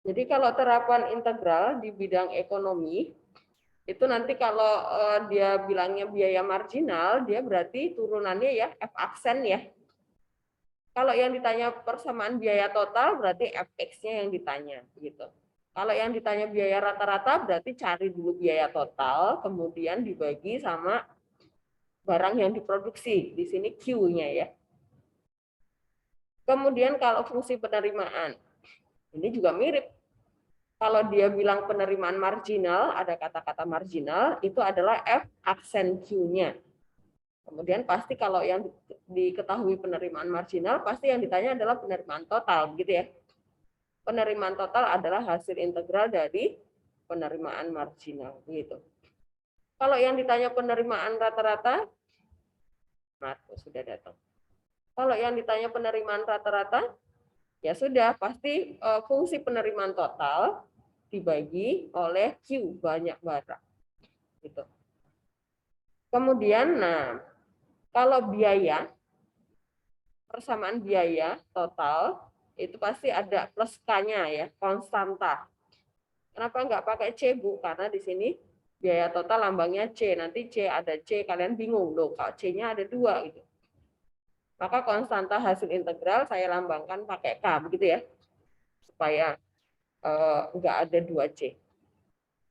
Jadi kalau terapan integral di bidang ekonomi, itu nanti kalau dia bilangnya biaya marginal, dia berarti turunannya ya F aksen ya. Kalau yang ditanya persamaan biaya total, berarti Fx-nya yang ditanya. Gitu. Kalau yang ditanya biaya rata-rata, berarti cari dulu biaya total, kemudian dibagi sama barang yang diproduksi. Di sini Q-nya ya. Kemudian kalau fungsi penerimaan, ini juga mirip. Kalau dia bilang penerimaan marginal, ada kata-kata marginal, itu adalah F aksen Q-nya. Kemudian pasti kalau yang diketahui penerimaan marginal, pasti yang ditanya adalah penerimaan total, begitu ya. Penerimaan total adalah hasil integral dari penerimaan marginal, begitu. Kalau yang ditanya penerimaan rata-rata, Marco sudah datang. Kalau yang ditanya penerimaan rata-rata, ya sudah pasti fungsi penerimaan total dibagi oleh Q banyak barang. Gitu. Kemudian, nah kalau biaya, persamaan biaya total itu pasti ada plus K-nya ya, konstanta. Kenapa nggak pakai C, Bu? Karena di sini biaya total lambangnya C. Nanti C ada C, kalian bingung loh. Kalau C-nya ada 2 gitu. Maka konstanta hasil integral saya lambangkan pakai K, begitu ya. Supaya nggak ada 2C.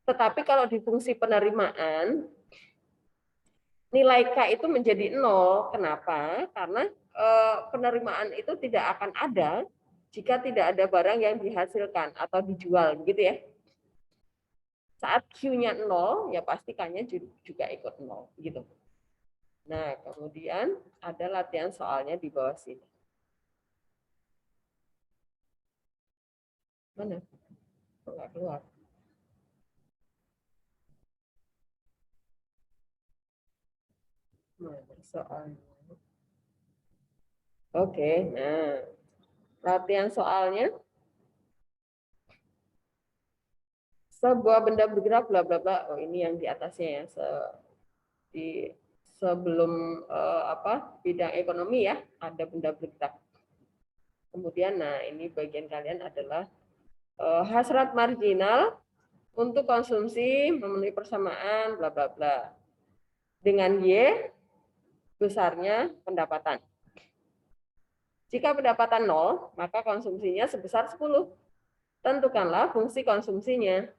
Tetapi kalau di fungsi penerimaan, nilai K itu menjadi 0. Kenapa? Karena penerimaan itu tidak akan ada jika tidak ada barang yang dihasilkan atau dijual, begitu ya. Saat Q-nya 0, ya pasti K-nya juga ikut 0. Gitu. Nah, kemudian ada latihan soalnya di bawah sini. Mana? Nggak keluar. Mana soalnya? Oke, nah. Latihan soalnya. Sebuah benda bergerak, bla bla bla. Oh, ini yang di atasnya ya. Di sebelum bidang ekonomi ya, ada benda bergerak. Kemudian, nah ini bagian kalian adalah hasrat marginal untuk konsumsi memenuhi persamaan bla bla bla dengan Y besarnya pendapatan. Jika pendapatan 0, maka konsumsinya sebesar 10. Tentukanlah fungsi konsumsinya.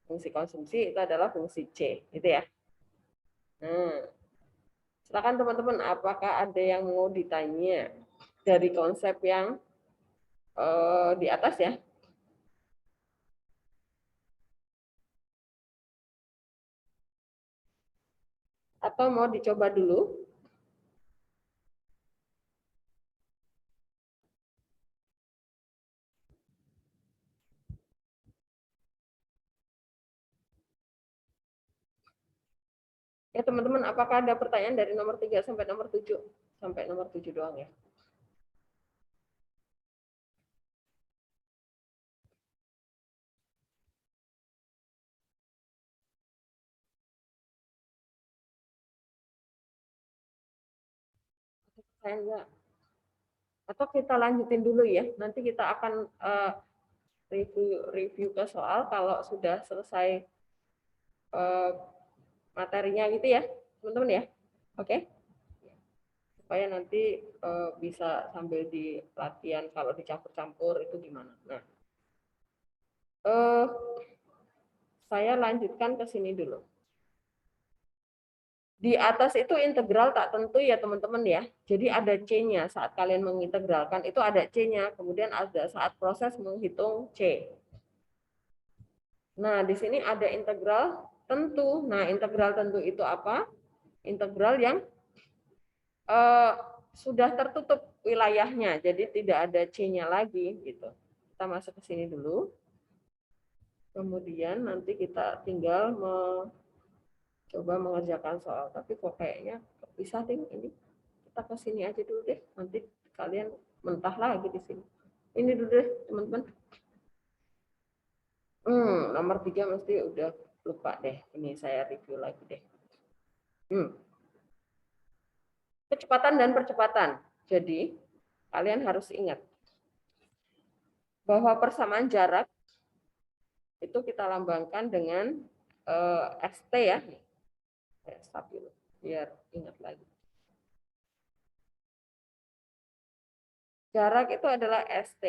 Fungsi konsumsi itu adalah fungsi C, gitu ya. Nah, silakan teman-teman, apakah ada yang mau ditanya dari konsep yang di atas ya? Atau mau dicoba dulu? Ya teman-teman, apakah ada pertanyaan dari nomor 3 sampai nomor 7? Sampai nomor 7 doang ya. Saya enggak. Atau kita lanjutin dulu ya. Nanti kita akan review ke soal kalau sudah selesai materinya gitu ya, teman-teman ya. Oke? Supaya nanti bisa sambil di latihan kalau dicampur-campur itu gimana. Nah, saya lanjutkan ke sini dulu. Di atas itu integral tak tentu ya teman-teman ya. Jadi ada C-nya saat kalian mengintegralkan itu ada C-nya. Kemudian ada saat proses menghitung C. Nah, di sini ada integral tentu. Nah, integral tentu itu apa? Integral yang sudah tertutup wilayahnya. Jadi tidak ada C-nya lagi gitu. Kita masuk ke sini dulu. Kemudian nanti kita tinggal coba mengerjakan soal. Tapi kok kayaknya bisa deh ini. Kita ke sini aja dulu deh. Nanti kalian mentah lagi di sini. Ini dulu deh, teman-teman. Nomor 3 mesti udah lupa deh. Ini saya review lagi deh. Kecepatan dan percepatan. Jadi, kalian harus ingat bahwa persamaan jarak itu kita lambangkan dengan ST ya. Stabilo, biar ingat lagi. Jarak itu adalah ST.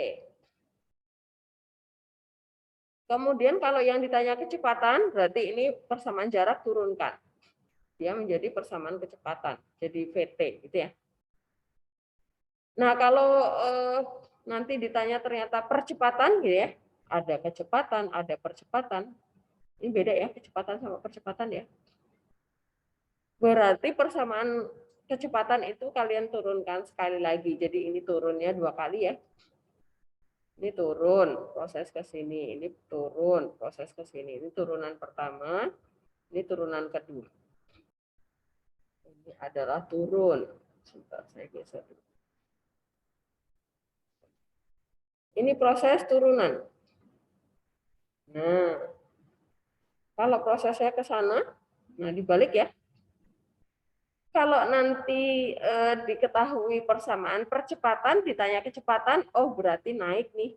Kemudian kalau yang ditanya kecepatan, berarti ini persamaan jarak turunkan. Dia menjadi persamaan kecepatan, jadi VT gitu ya. Nah, kalau nanti ditanya ternyata percepatan gitu ya, ada kecepatan, ada percepatan. Ini beda ya, kecepatan sama percepatan ya. Berarti persamaan kecepatan itu kalian turunkan sekali lagi. Jadi ini turunnya 2 kali ya. Ini turun, proses ke sini. Ini turun, proses ke sini. Ini turunan pertama, ini turunan kedua. Ini adalah turun. Sebentar, saya geser dulu. Ini proses turunan. Nah, kalau prosesnya ke sana, nah dibalik ya. Kalau nanti diketahui persamaan percepatan, ditanya kecepatan, oh berarti naik nih.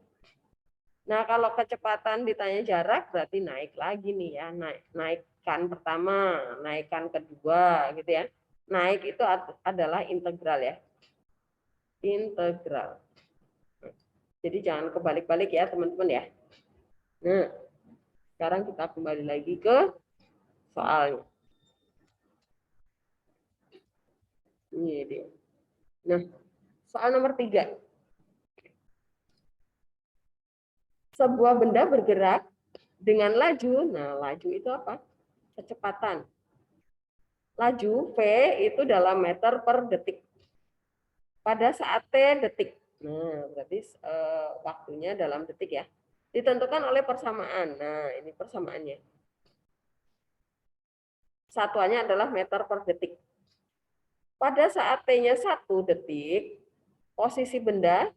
Nah, kalau kecepatan ditanya jarak, berarti naik lagi nih ya. Naikkan pertama, naikkan kedua, gitu ya. Naik itu adalah integral ya. Integral. Jadi jangan kebalik-balik ya, teman-teman ya. Nah, sekarang kita kembali lagi ke soalnya. Ini dia. Nah, soal nomor 3. Sebuah benda bergerak dengan laju. Nah, laju itu apa? Kecepatan. Laju V itu dalam meter per detik. Pada saat T detik. Nah, berarti waktunya dalam detik ya. Ditentukan oleh persamaan. Nah, ini persamaannya. Satuannya adalah meter per detik. Pada saat T-nya 1 detik, posisi benda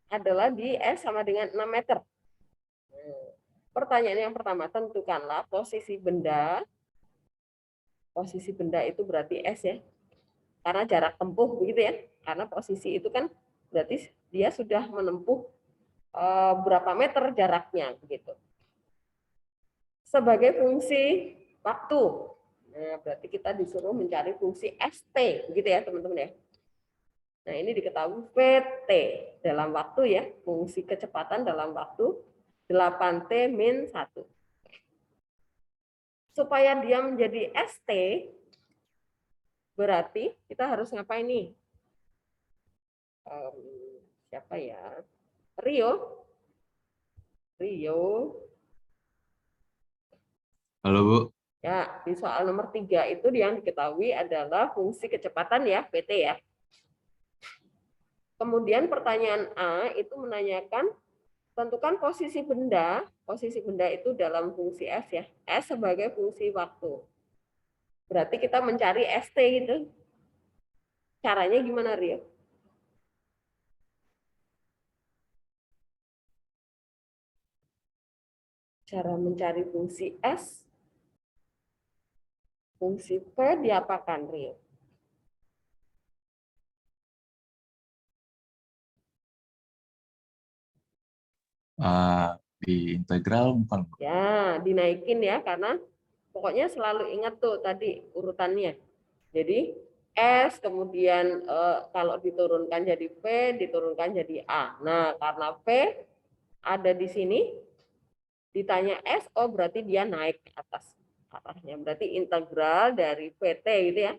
adalah di S sama dengan 6 meter. Nah, pertanyaan yang pertama, tentukanlah posisi benda. Posisi benda itu berarti S ya. Karena jarak tempuh begitu ya. Karena posisi itu kan berarti dia sudah menempuh berapa meter jaraknya begitu. Sebagai fungsi waktu. Nah, berarti kita disuruh mencari fungsi ST begitu ya, teman-teman ya. Nah, ini diketahui VT dalam waktu ya, fungsi kecepatan dalam waktu 8T min 1. Supaya dia menjadi ST, berarti kita harus ngapain nih? Siapa ya? Rio. Halo Bu. Ya, di soal nomor 3 itu yang diketahui adalah fungsi kecepatan ya, PT ya. Kemudian pertanyaan A itu menanyakan tentukan posisi benda. Posisi benda itu dalam fungsi S ya. S sebagai fungsi waktu. Berarti kita mencari ST gitu. Caranya gimana, Rio? Cara mencari fungsi S, fungsi P diapakan, Rio? Di integral bukan? Ya, dinaikin ya, karena pokoknya selalu ingat tuh tadi urutannya. Jadi S, kemudian kalau diturunkan jadi P, diturunkan jadi A. Nah, karena P ada di sini, ditanya S, oh berarti dia naik ke atasnya. Berarti integral dari PT gitu ya.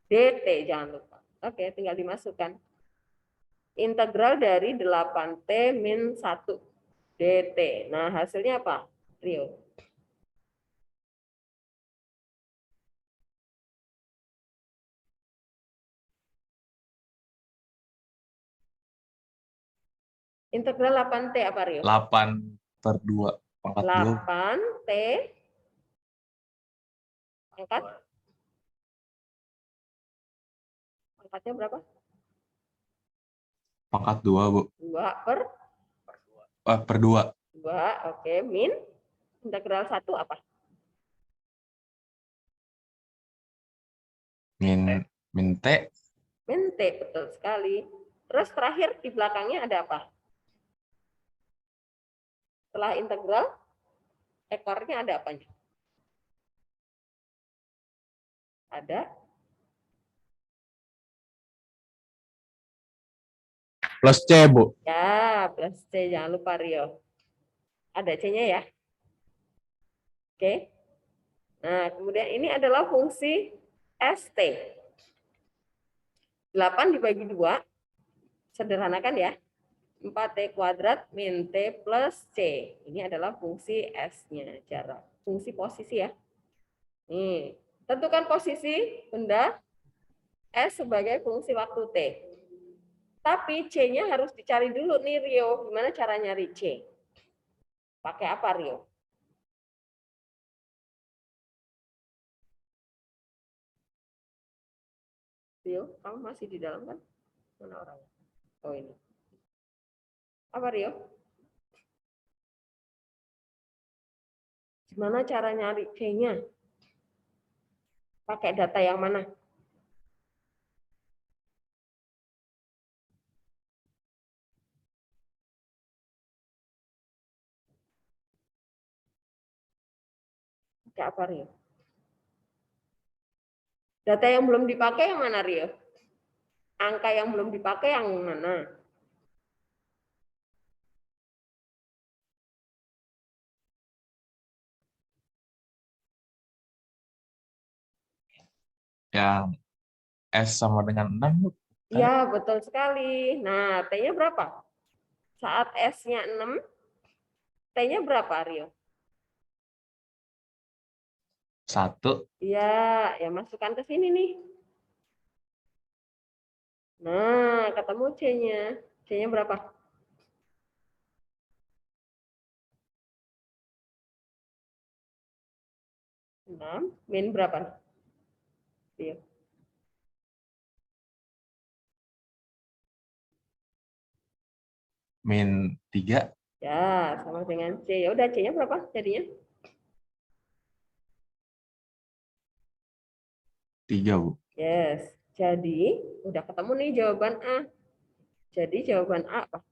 DT jangan lupa. Oke, tinggal dimasukkan. Integral dari 8T min 1 DT. Nah, hasilnya apa, Rio? Integral 8T apa, Rio? 8/2 pangkat 2. 8T pangkatnya berapa? Pangkat 2 Bu. 2 per Per 2. 2, oke, min integral 1 apa? Min T. Min T, betul sekali. Terus terakhir di belakangnya ada apa? Setelah integral? Ekornya ada apanya? Ada Plus C, Bu. ya, plus C, jangan lupa Rio. Ada C-nya ya. Oke. Nah, kemudian ini adalah fungsi ST. 8 dibagi 2, sederhanakan ya. 4T kuadrat min T plus C. Ini adalah fungsi S-nya, jarak. Fungsi posisi ya. Nih, tentukan posisi benda S sebagai fungsi waktu T. Tapi C-nya harus dicari dulu nih Rio. Gimana cara nyari C? Pakai apa Rio? Rio, kamu masih di dalam kan? Mana orangnya? Oh ini. Apa Rio? Gimana cara nyari C-nya? Pakai data yang mana? Pakai apa Rio? Data yang belum dipakai yang mana Rio? Angka yang belum dipakai yang mana? Yang S sama dengan 6, Bu. Ya, betul sekali. Nah, T-nya berapa? Saat S-nya 6, T-nya berapa, Rio? 1. Ya, ya masukkan ke sini nih. Nah, ketemu C-nya. C-nya berapa? 6 min berapa? Rio. Min 3. Ya, sama dengan C. Ya udah C-nya berapa jadinya? 3, Bu. Yes. Jadi, udah ketemu nih jawaban A. Jadi jawaban A apa?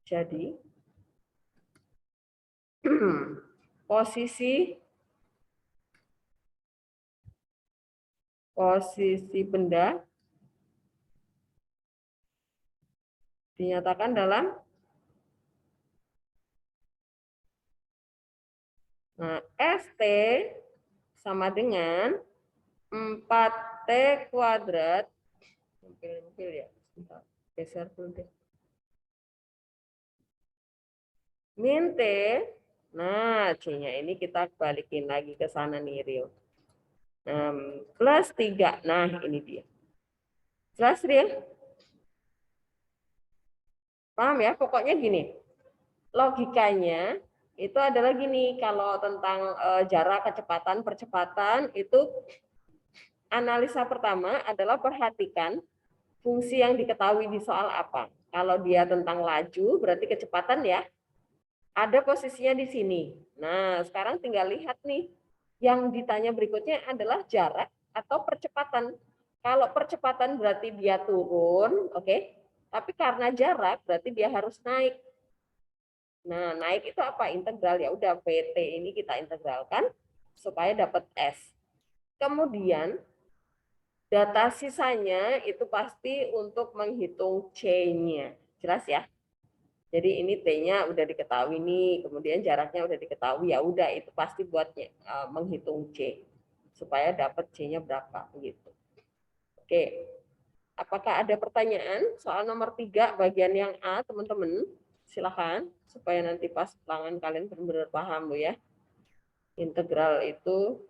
Jadi posisi benda dinyatakan dalam ST sama dengan 4T kuadrat. Mungkin ya. Bentar, geser dulu deh. Min T. Nah, C-nya ini kita balikin lagi ke sana nih, Rio. Plus 3. Nah, ini dia. Jelas, Rio? Paham ya? Pokoknya gini. Logikanya itu adalah gini, kalau tentang jarak, kecepatan, percepatan, itu analisa pertama adalah perhatikan fungsi yang diketahui di soal apa. Kalau dia tentang laju, berarti kecepatan ya. Ada posisinya di sini. Nah, sekarang tinggal lihat nih. Yang ditanya berikutnya adalah jarak atau percepatan. Kalau percepatan berarti dia turun, oke. Tapi karena jarak berarti dia harus naik. Nah, naik itu apa? Integral. Ya udah, VT ini kita integralkan supaya dapat S. Kemudian data sisanya itu pasti untuk menghitung C-nya. Jelas ya? Jadi ini T-nya udah diketahui nih, kemudian jaraknya udah diketahui, ya udah itu pasti buatnya menghitung C supaya dapat C-nya berapa gitu. Oke. Apakah ada pertanyaan soal nomor 3 bagian yang A, teman-teman? Silakan supaya nanti pas ulangan kalian benar-benar paham ya. Integral itu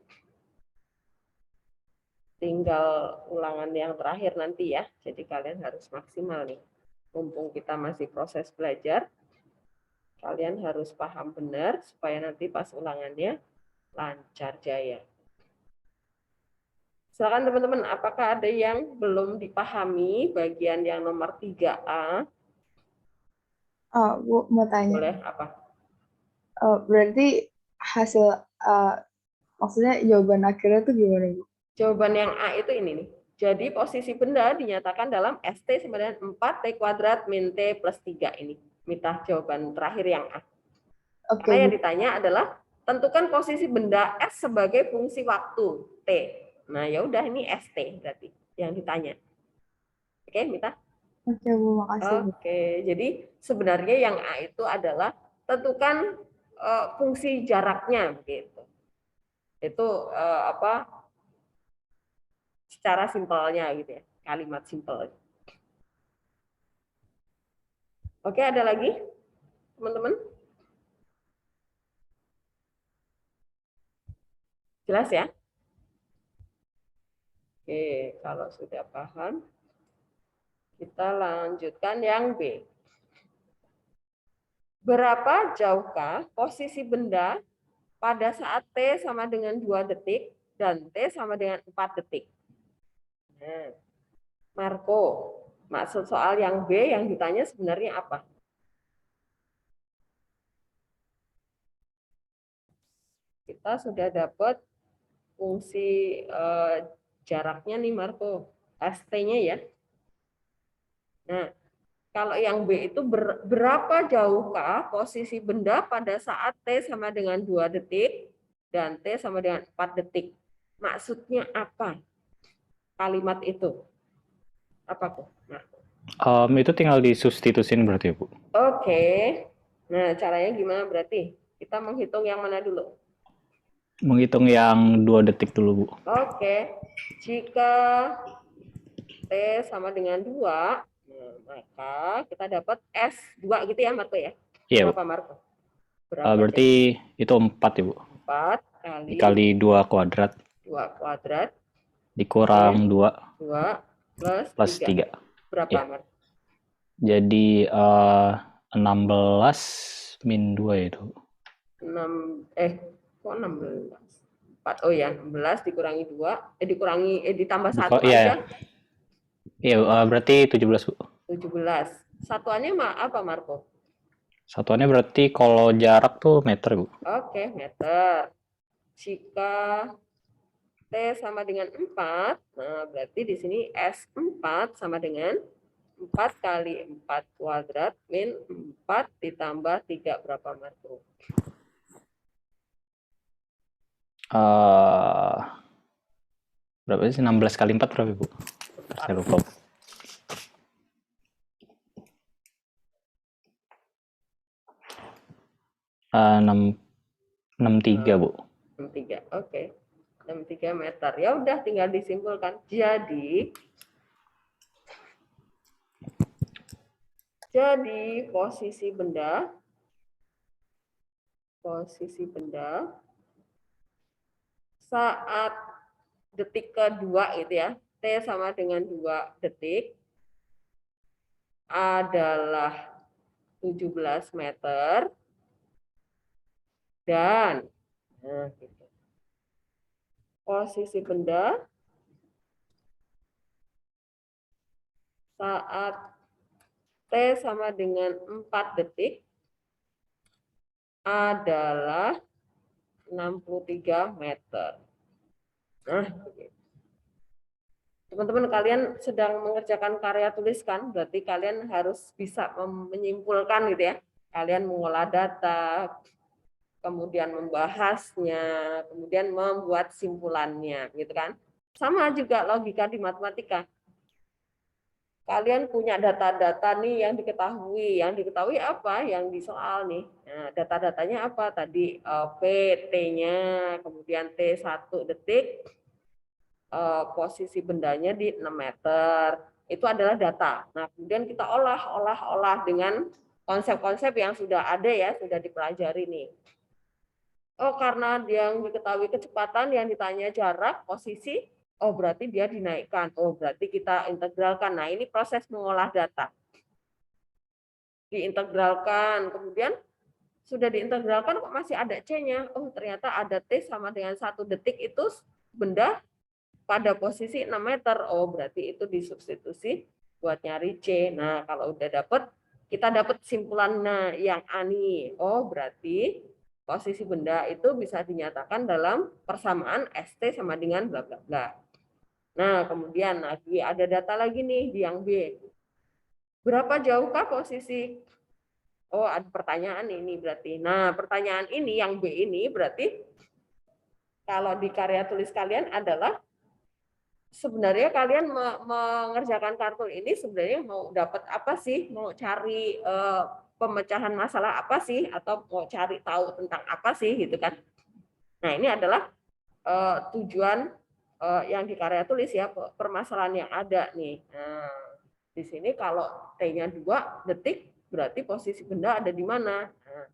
tinggal ulangan yang terakhir nanti ya. Jadi kalian harus maksimal nih. Mumpung kita masih proses belajar, kalian harus paham benar supaya nanti pas ulangannya lancar jaya. Silakan teman-teman, apakah ada yang belum dipahami bagian yang nomor 3A? Oh, Bu mau tanya. Boleh apa? Berarti hasil maksudnya jawaban akhirnya tuh gimana, Bu? Jawaban yang A itu ini nih. Jadi posisi benda dinyatakan dalam ST sama dengan 4T kuadrat min T plus 3 ini. Minta jawaban terakhir yang A. Oke, Karena yang Bu. ditanya adalah tentukan posisi benda S sebagai fungsi waktu T. Nah, ya udah ini ST berarti yang ditanya. Oke, Mita? Oke, Bu. Makasih, Bu. Oke, jadi sebenarnya yang A itu adalah tentukan fungsi jaraknya begitu. Itu apa? Secara simpelnya gitu ya, kalimat simpel. Oke, ada lagi, teman-teman? Jelas ya? Oke, kalau sudah paham, kita lanjutkan yang B. Berapa jauhkah posisi benda pada saat T sama dengan 2 detik dan T sama dengan 4 detik? Nah, Marco, maksud soal yang B yang ditanya sebenarnya apa? Kita sudah dapat fungsi jaraknya nih Marco, ST-nya ya. Nah, kalau yang B itu berapa jauhkah posisi benda pada saat T sama dengan 2 detik dan T sama dengan 4 detik? Maksudnya apa kalimat itu? Apa tuh? Nah, Itu tinggal disubstitusin berarti, Bu. oke. Nah, caranya gimana berarti? Kita menghitung yang mana dulu? Menghitung yang 2 detik dulu, Bu. Oke. Jika T sama dengan 2, nah, maka kita dapat S2 gitu ya, Marco ya? Iya, Bu. Berapa, Marco? Berapa Berarti itu 4 ya, Bu. 4 Dikali 2 kuadrat 2 kuadrat dikurang 2 plus 3. 3. Berapa, Ya. Marco? Jadi 16 min 2 ya itu. 6, kok 16? 4, oh ya, 16 dikurangi 2, ditambah 1 aja, Iya, iya, berarti 17, Bu. 17. Satuannya apa, Marco? Satuannya berarti kalau jarak tuh meter, Bu. Oke, meter. Jika T sama dengan 4, nah berarti di sini S4 sama dengan 4 kali 4 kuadrat min 4 ditambah 3 berapa, Marco? Berapa sih? 16 kali 4 berapa, Bu? Saya lupa. 63, Bu. 63, oke. 63 meter. Ya udah tinggal disimpulkan. Jadi posisi benda saat detik kedua itu ya, T sama dengan 2 detik adalah 17 meter dan gitu. Posisi benda saat T sama dengan 4 detik adalah 63 meter. Nah, teman-teman kalian sedang mengerjakan karya tulis kan? Berarti kalian harus bisa menyimpulkan gitu ya. Kalian mengolah data, kemudian membahasnya, kemudian membuat simpulannya, gitu kan? Sama juga logika di matematika. Kalian punya data-data nih yang diketahui apa yang di soal nih. Nah, data-datanya apa tadi? P, T-nya, kemudian T 1 detik, posisi bendanya di 6 meter. Itu adalah data. Nah, kemudian kita olah dengan konsep-konsep yang sudah ada ya, sudah dipelajari nih. Oh, karena yang diketahui kecepatan, yang ditanya jarak, posisi, oh berarti dia dinaikkan. Oh berarti kita integralkan. Nah ini proses mengolah data. Diintegralkan, kemudian sudah diintegralkan kok masih ada C-nya. Oh ternyata ada T sama dengan 1 detik itu benda pada posisi 6 meter. Oh berarti itu disubstitusi buat nyari C. Nah kalau udah dapat, kita dapat simpulannya yang A nih. Oh berarti posisi benda itu bisa dinyatakan dalam persamaan ST sama dengan bla bla bla. Nah, kemudian lagi ada data lagi nih di yang B. Berapa jauhkah posisi Oh, ada pertanyaan ini berarti. Nah, pertanyaan ini yang B ini berarti kalau di karya tulis kalian adalah sebenarnya kalian mengerjakan kartul ini sebenarnya mau dapat apa sih? Mau cari pemecahan masalah apa sih? Atau mau cari tahu tentang apa sih gitu kan? Nah, ini adalah tujuan yang di karya tulis ya, permasalahan yang ada nih. Nah, di sini kalau T-nya 2 detik berarti posisi benda ada di mana? Nah,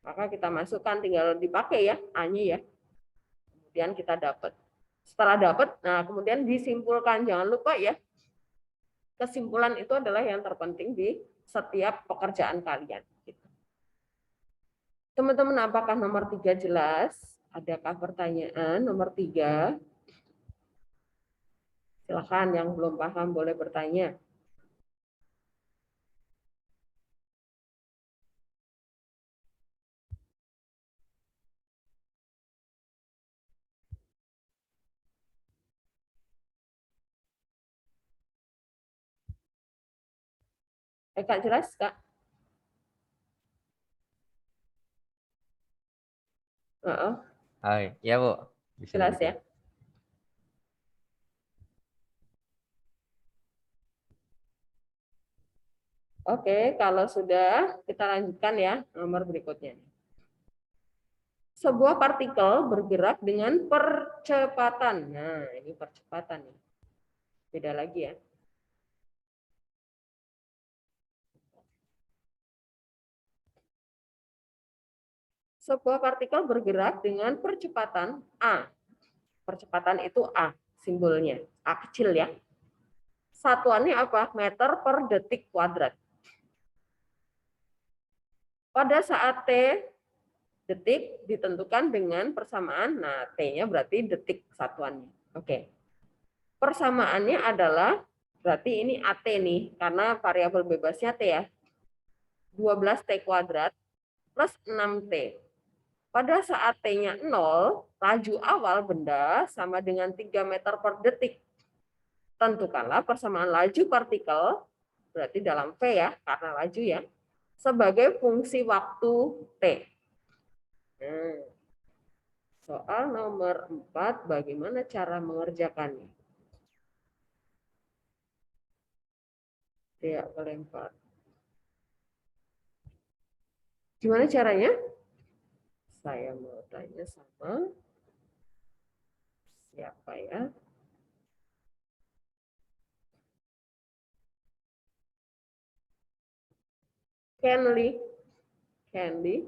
maka kita masukkan tinggal dipakai ya A-nya ya. Kemudian kita dapat. Setelah dapat, nah kemudian disimpulkan. Jangan lupa ya, kesimpulan itu adalah yang terpenting di setiap pekerjaan kalian. Teman-teman, apakah nomor 3 jelas? Adakah pertanyaan nomor 3? Silakan yang belum paham boleh bertanya. Kak, jelas, Kak? Hai, ya Bu, bisa Jelas gitu. ya? Oke, kalau sudah, kita lanjutkan ya nomor berikutnya. Sebuah partikel bergerak dengan percepatan. Nah, ini percepatan nih. Beda lagi ya. Sebuah partikel bergerak dengan percepatan A. Percepatan itu A, simbolnya. A kecil ya. Satuannya apa? Meter per detik kuadrat. Pada saat T detik ditentukan dengan persamaan, nah T-nya berarti detik satuannya. Oke. Persamaannya adalah, berarti ini AT nih, karena variabel bebasnya T ya. 12T kuadrat plus 6T. Pada saat T-nya 0, laju awal benda sama dengan 3 meter per detik. Tentukanlah persamaan laju partikel, berarti dalam V ya, karena laju ya, sebagai fungsi waktu T. Soal nomor 4, bagaimana cara mengerjakannya? Ya, kelempar. Gimana caranya? Saya mau tanya sama siapa ya? Kenly. Candy.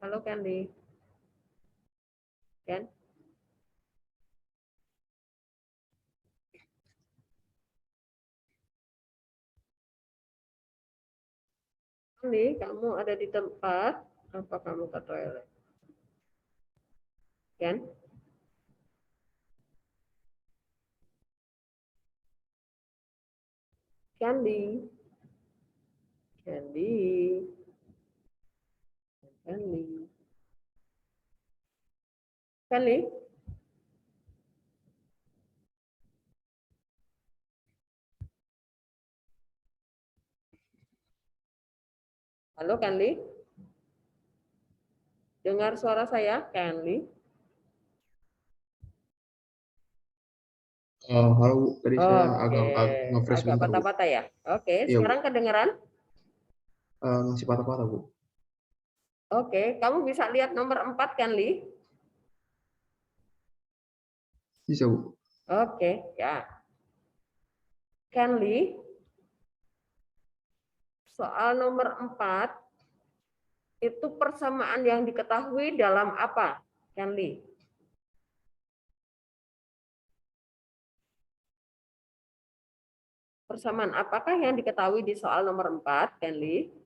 Halo Candy. Ken? Candy, kamu ada di tempat? Apa kamu ke toilet? Ken? Candy. Candy. Candy. Candy? Halo Candy? Dengar suara saya, Candy? Halo Bu, tadi saya Oke, agak nge-fresh agak bentar Bu. patah-patah ya. Oke, Iya Bu, sekarang kedengeran? masih patah-patah Bu. Oke, kamu bisa lihat nomor 4 kan, Li? Bisa Bu. Oke, ya. Kan, Li? Soal nomor 4 itu persamaan yang diketahui dalam apa? Kan, Li? Persamaan apakah yang diketahui di soal nomor 4, Kan, Li?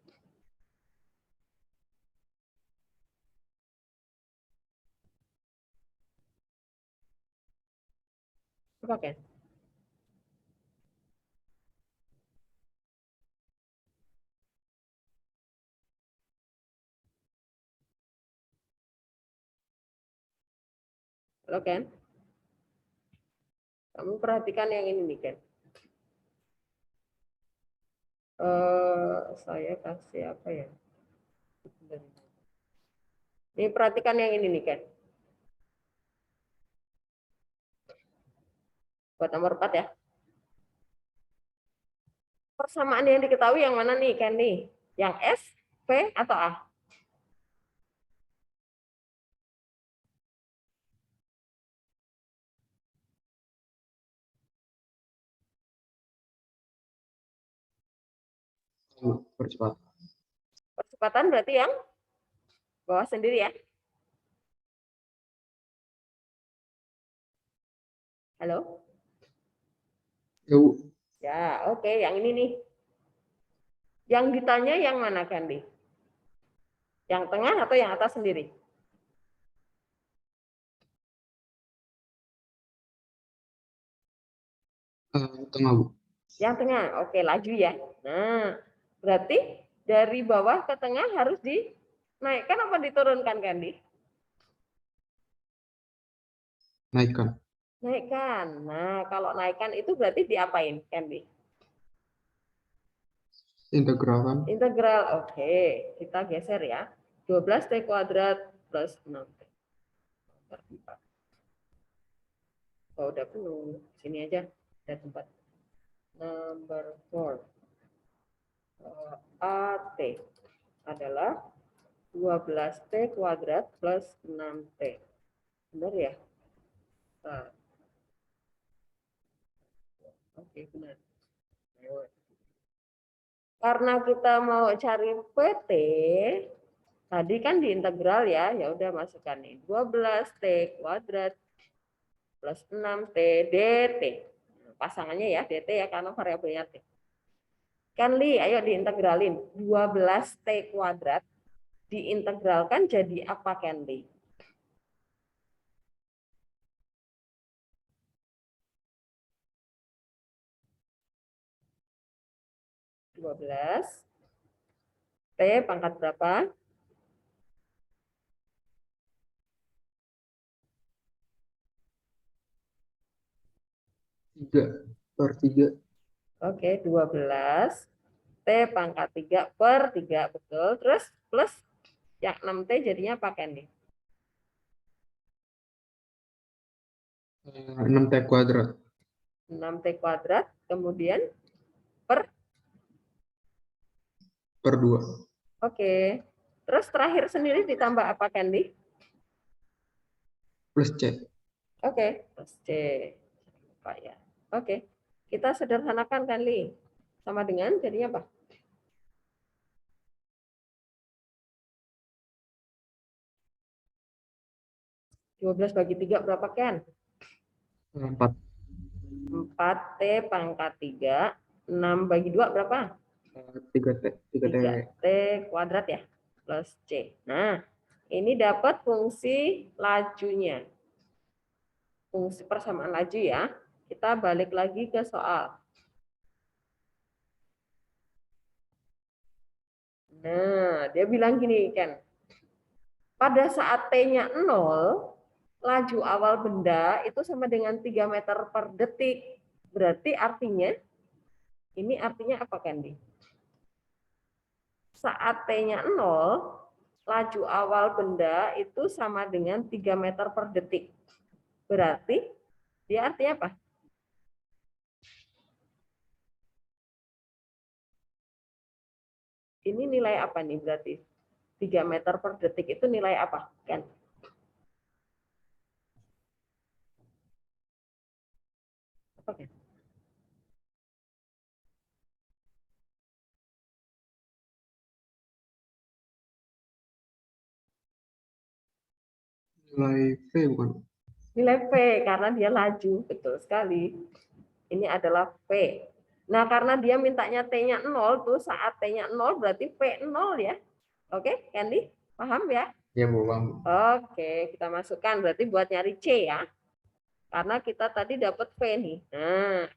Apa, Ken? Halo, Ken? Kamu perhatikan yang ini nih, Ken. Saya kasih apa ya? Ini perhatikan yang ini nih, Ken. Buat nomor 4 ya. Persamaan yang diketahui yang mana nih, Ken nih? Yang S, P, atau A? Bu, percepat. Percepatan berarti yang bawah sendiri ya. Halo? Ya, Bu. Ya, oke. Yang ini nih. Yang ditanya yang mana, Kandi? Yang tengah atau yang atas sendiri? Tengah, Bu. Yang tengah. Oke, laju ya. Nah, berarti dari bawah ke tengah harus dinaikkan apa diturunkan, Kandi? Naikkan. Naikkan. Nah, kalau naikkan itu berarti diapain, Kandi? Integral kan? Integral. Oke, kita geser ya. 12T kuadrat plus 6T. Oh, udah penuh. Sini aja. Ada tempat. Number 4. AT adalah 12T kuadrat plus 6T. Benar ya? Nah, oke, benar. Karena kita mau cari PT, tadi kan di integral ya, ya udah masukkan nih 12T kuadrat plus 6T dt. Pasangannya ya dt ya karena variabelnya T. Kan Li, ayo diintegralin. 12T kuadrat diintegralkan jadi apa, Ken Li? Dua belas T pangkat berapa? 3/3. Oke, 12 T pangkat 3/3, betul. Terus plus yang 6T jadinya apa, Ken Li? 6T kuadrat. 6T kuadrat, kemudian per, Per 2. oke. Terus terakhir sendiri ditambah apa, Candy? Plus C. Oke, plus C. Apa ya? Oke, kita sederhanakan, Candy. Sama dengan jadinya apa? 12 bagi 3 berapa, Ken? 4. 4T pangkat 3. 6 bagi 2 berapa? 3T. 3T. 3T kuadrat ya, plus C. Nah, ini dapat fungsi lajunya. Fungsi persamaan laju ya. Kita balik lagi ke soal. Nah, dia bilang gini, Ken. Pada saat T-nya 0, laju awal benda itu sama dengan 3 meter per detik. Berarti artinya, ini artinya apa, Candy? Saat T-nya 0, laju awal benda itu sama dengan 3 meter per detik. Berarti, dia artinya apa? Ini nilai apa nih berarti? 3 meter per detik itu nilai apa, Ken? Apa, Ken? Nilai V bukan? Nilai V karena dia laju, betul sekali. Ini adalah V. Nah, karena dia mintanya T-nya 0 tuh saat T-nya 0 berarti V 0 ya. Oke, Candy? Paham ya? Ya, Bu, Bang. Oke, kita masukkan berarti buat nyari C ya. Karena kita tadi dapat V nih. Nah,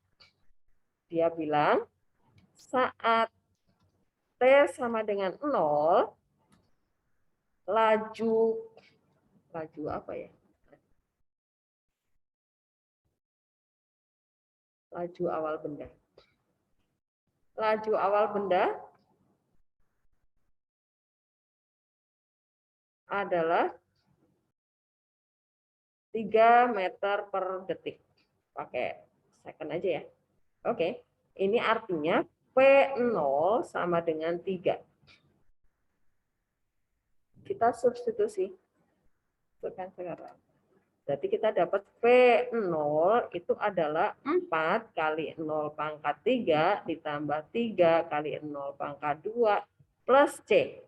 dia bilang saat T sama dengan 0, laju apa ya? Laju awal benda. laju awal benda adalah 3 meter per detik. Pakai second aja ya. Oke, ini artinya P0 sama dengan 3. Kita substitusi. Bukan sekarang. Berarti kita dapat P0 itu adalah 4 kali 0 pangkat 3 ditambah 3 kali 0 pangkat 2 plus C.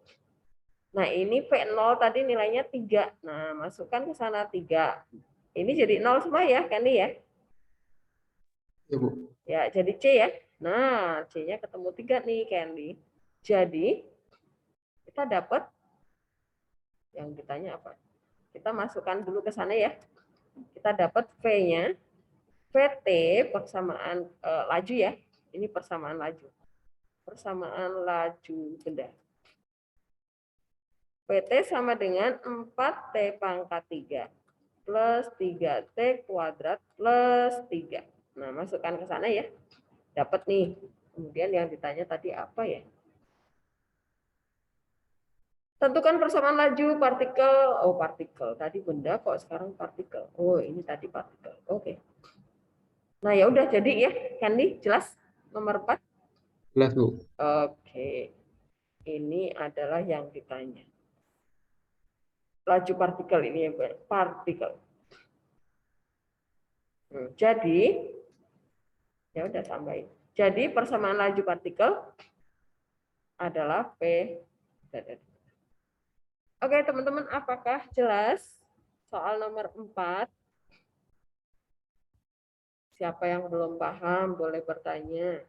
Nah, ini P0 tadi nilainya 3. Nah, masukkan ke sana 3. Ini jadi 0 semua ya, Candy ya? Ya, Bu. Ya, jadi C ya. Nah, C-nya ketemu 3 nih, Candy. Jadi, kita dapat yang ditanya apa? Kita masukkan dulu ke sana ya. Kita dapat V-nya, VT persamaan laju ya. Ini persamaan laju. Persamaan laju benda. PT sama dengan 4T pangkat 3 plus 3T kuadrat plus 3. Nah, masukkan ke sana ya. Dapat nih. Kemudian yang ditanya tadi apa ya? Tentukan persamaan laju partikel. Oh, partikel. Tadi benda kok sekarang partikel. Oh, ini tadi partikel. Oke. Nah, ya udah jadi ya. Candy, jelas? Nomor 4. Jelas, Bu. Oke. Ini adalah yang ditanya. Laju partikel ini ya, partikel. Jadi, ya udah tambahin. Jadi persamaan laju partikel adalah P. Oke, teman-teman, apakah jelas soal nomor 4? Siapa yang belum paham boleh bertanya.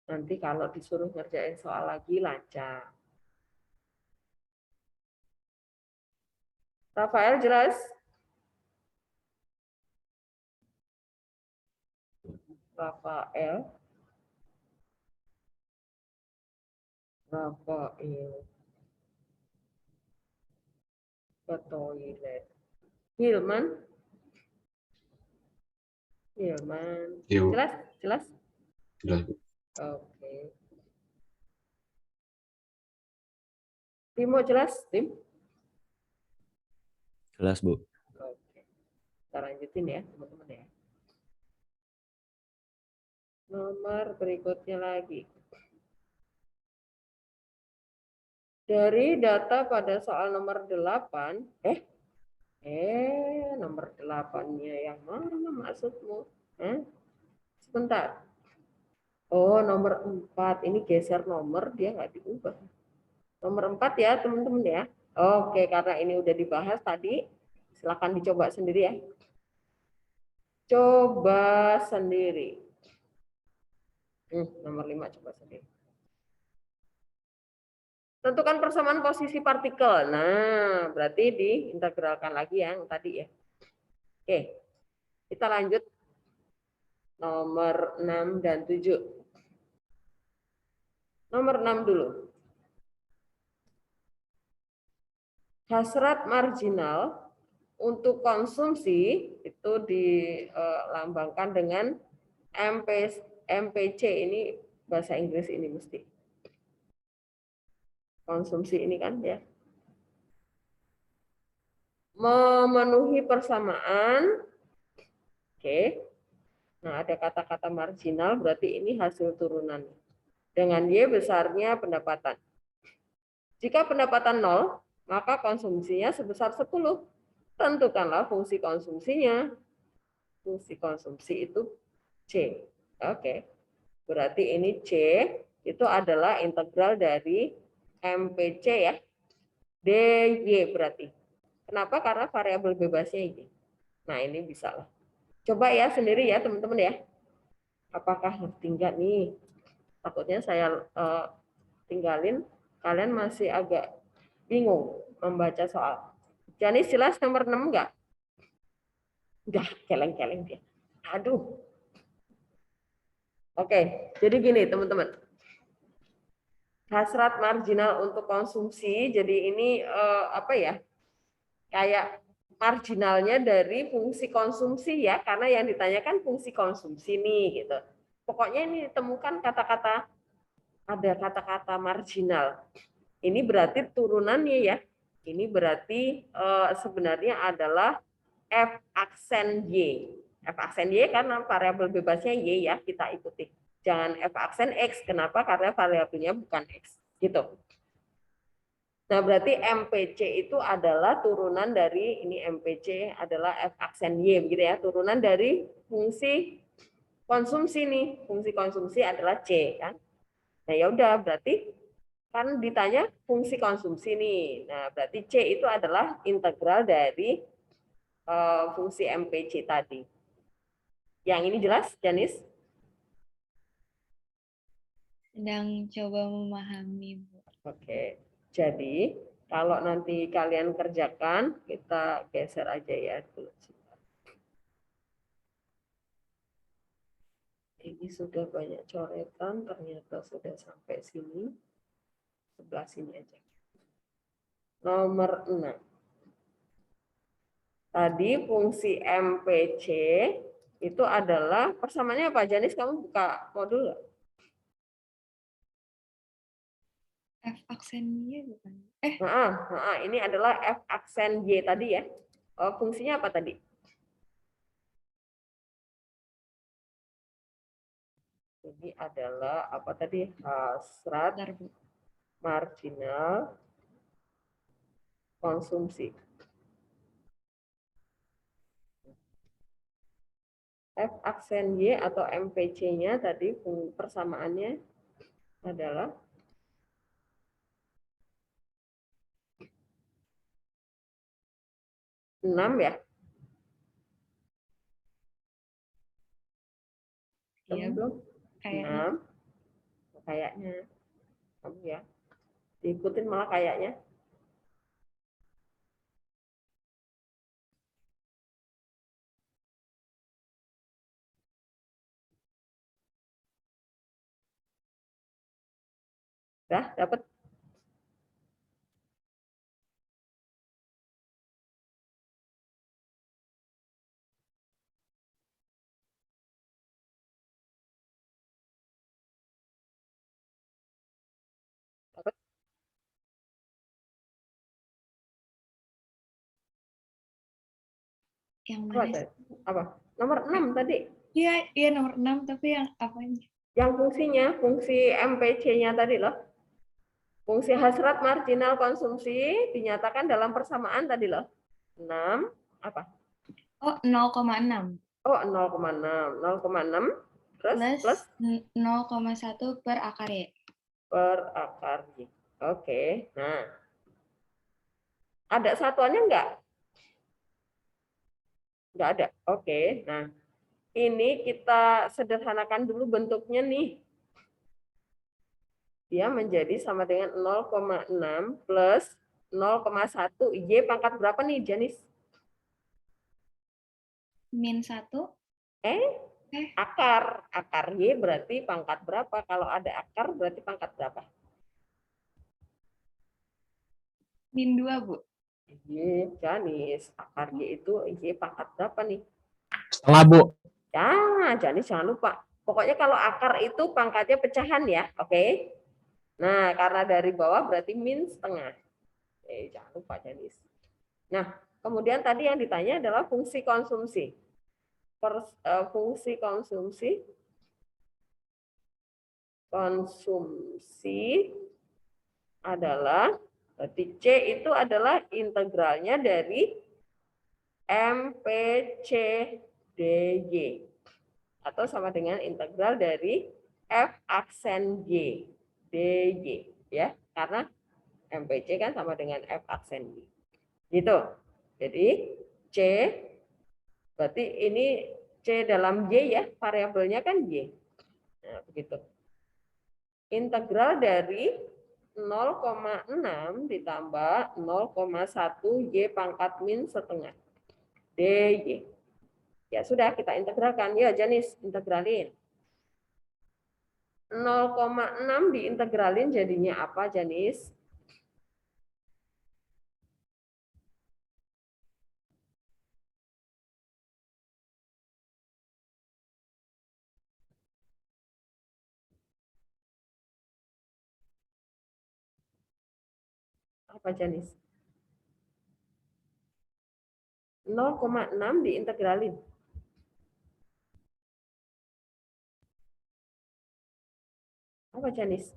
Nanti kalau disuruh ngerjain soal lagi lancar. Rafael jelas? Rafael. Ke toilet. Hilman. Yo. Jelas? Jelas? Jelas, Bu. Oke. Timo jelas? Tim? Jelas, Bu. Oke. Kita lanjutin ya, teman-teman ya. Nomor berikutnya lagi. Dari data pada soal nomor 8, nomor 8-nya yang mana maksudmu? Sebentar. Oh, nomor 4. Ini geser nomor, dia nggak diubah. Nomor 4 ya, teman-teman ya. Oke, karena ini udah dibahas tadi, silakan dicoba sendiri ya. Coba sendiri. Nomor 5 coba sendiri. Tentukan persamaan posisi partikel. Nah, berarti diintegralkan lagi yang tadi ya. Oke, kita lanjut. Nomor 6 dan 7. Nomor 6 dulu. Hasrat marginal untuk konsumsi itu dilambangkan dengan MPC, ini bahasa Inggris ini mesti. Konsumsi ini kan ya. Memenuhi persamaan. Oke. Nah, ada kata-kata marginal, berarti ini hasil turunan. Dengan Y besarnya pendapatan. Jika pendapatan 0, maka konsumsinya sebesar 10. Tentukanlah fungsi konsumsinya. Fungsi konsumsi itu C. Oke. Berarti ini C itu adalah integral dari MPC ya. DY berarti. Kenapa? Karena variabel bebasnya ini. Nah, ini bisa lah. Coba ya sendiri ya, teman-teman ya. Apakah ngerti nggak nih? Takutnya saya tinggalin, kalian masih agak bingung membaca soal. Janis jelas nomor 6 nggak? Udah, keleng-keleng dia. Aduh. Oke, jadi gini teman-teman. Hasrat marginal untuk konsumsi, jadi ini apa ya? Kayak marginalnya dari fungsi konsumsi ya, karena yang ditanyakan fungsi konsumsi nih gitu. pokoknya ini ditemukan kata-kata, ada kata-kata marginal. Ini berarti turunannya ya. Ini berarti sebenarnya adalah F aksen Y. F aksen Y karena variabel bebasnya Y ya, kita ikuti. Jangan F aksen X. Kenapa? Karena variabelnya bukan X. Gitu. Nah, berarti MPC itu adalah turunan dari, ini MPC adalah F aksen Y, begitu ya. Turunan dari fungsi konsumsi nih. Fungsi konsumsi adalah C, kan. Nah, ya udah, berarti kan ditanya fungsi konsumsi nih. Nah, berarti C itu adalah integral dari fungsi MPC tadi. Yang ini jelas, Janis? Sedang coba memahami, Bu. Oke. Jadi, kalau nanti kalian kerjakan, kita geser aja ya dulu. Ini sudah banyak coretan, ternyata sudah sampai sini. Sebelah sini aja. Nomor 6. Tadi fungsi MPC itu adalah persamaannya apa? Janis, kamu buka modul nggak? F aksen Y bukan? Ini adalah F aksen Y tadi ya. Fungsinya apa tadi? Ini adalah apa tadi? Hasrat Bentar, Bu. marginal konsumsi. F aksen Y atau MPC-nya tadi persamaannya adalah enam ya. Iya, Belum? kayaknya. 6. Kayaknya. Kamu ya. Diikutin malah kayaknya. Dah, dapat? Dapat? Yang Apa, mana tadi? sih? Apa? Nomor 6 tadi. Iya, iya nomor 6, tapi yang apanya? Yang fungsinya, fungsi MPC-nya tadi loh. Fungsi hasrat marginal konsumsi dinyatakan dalam persamaan tadi loh. 6 apa? Oh, 0,6 Oh, 0,6. 0,6 plus plus 0,1 per akar Y. per akar Y. Oke. Nah, ada satuannya enggak? Enggak ada. Oke. Nah, ini kita sederhanakan dulu bentuknya nih. Dia menjadi sama dengan 0,6 plus 0,1 Y pangkat berapa nih, Janis? -1. Akar Y berarti pangkat berapa? Kalau ada akar berarti pangkat berapa? -2, Bu. Y, Janis, akar Y itu Y pangkat berapa nih? Setengah, Bu. Ya, Janis jangan lupa. Pokoknya kalau akar itu pangkatnya pecahan ya, oke? Nah, karena dari bawah berarti min setengah. Jangan lupa, Janis. Nah, kemudian tadi yang ditanya adalah fungsi konsumsi. Fungsi konsumsi adalah, berarti C itu adalah integralnya dari MPC DY. Atau sama dengan integral dari F aksen Y DY. Ya, karena MPC kan sama dengan F aksen Y. Gitu. Jadi C, berarti ini C dalam Y ya, variabelnya kan Y. Nah, begitu. Integral dari 0,6 ditambah 0,1 Y pangkat min setengah. DY. Ya sudah, kita integralkan. Ya, Janis, integralin. 0,6 diintegralin jadinya apa, Janis? Apa Janis? 0,6 diintegralin. Apa Janis?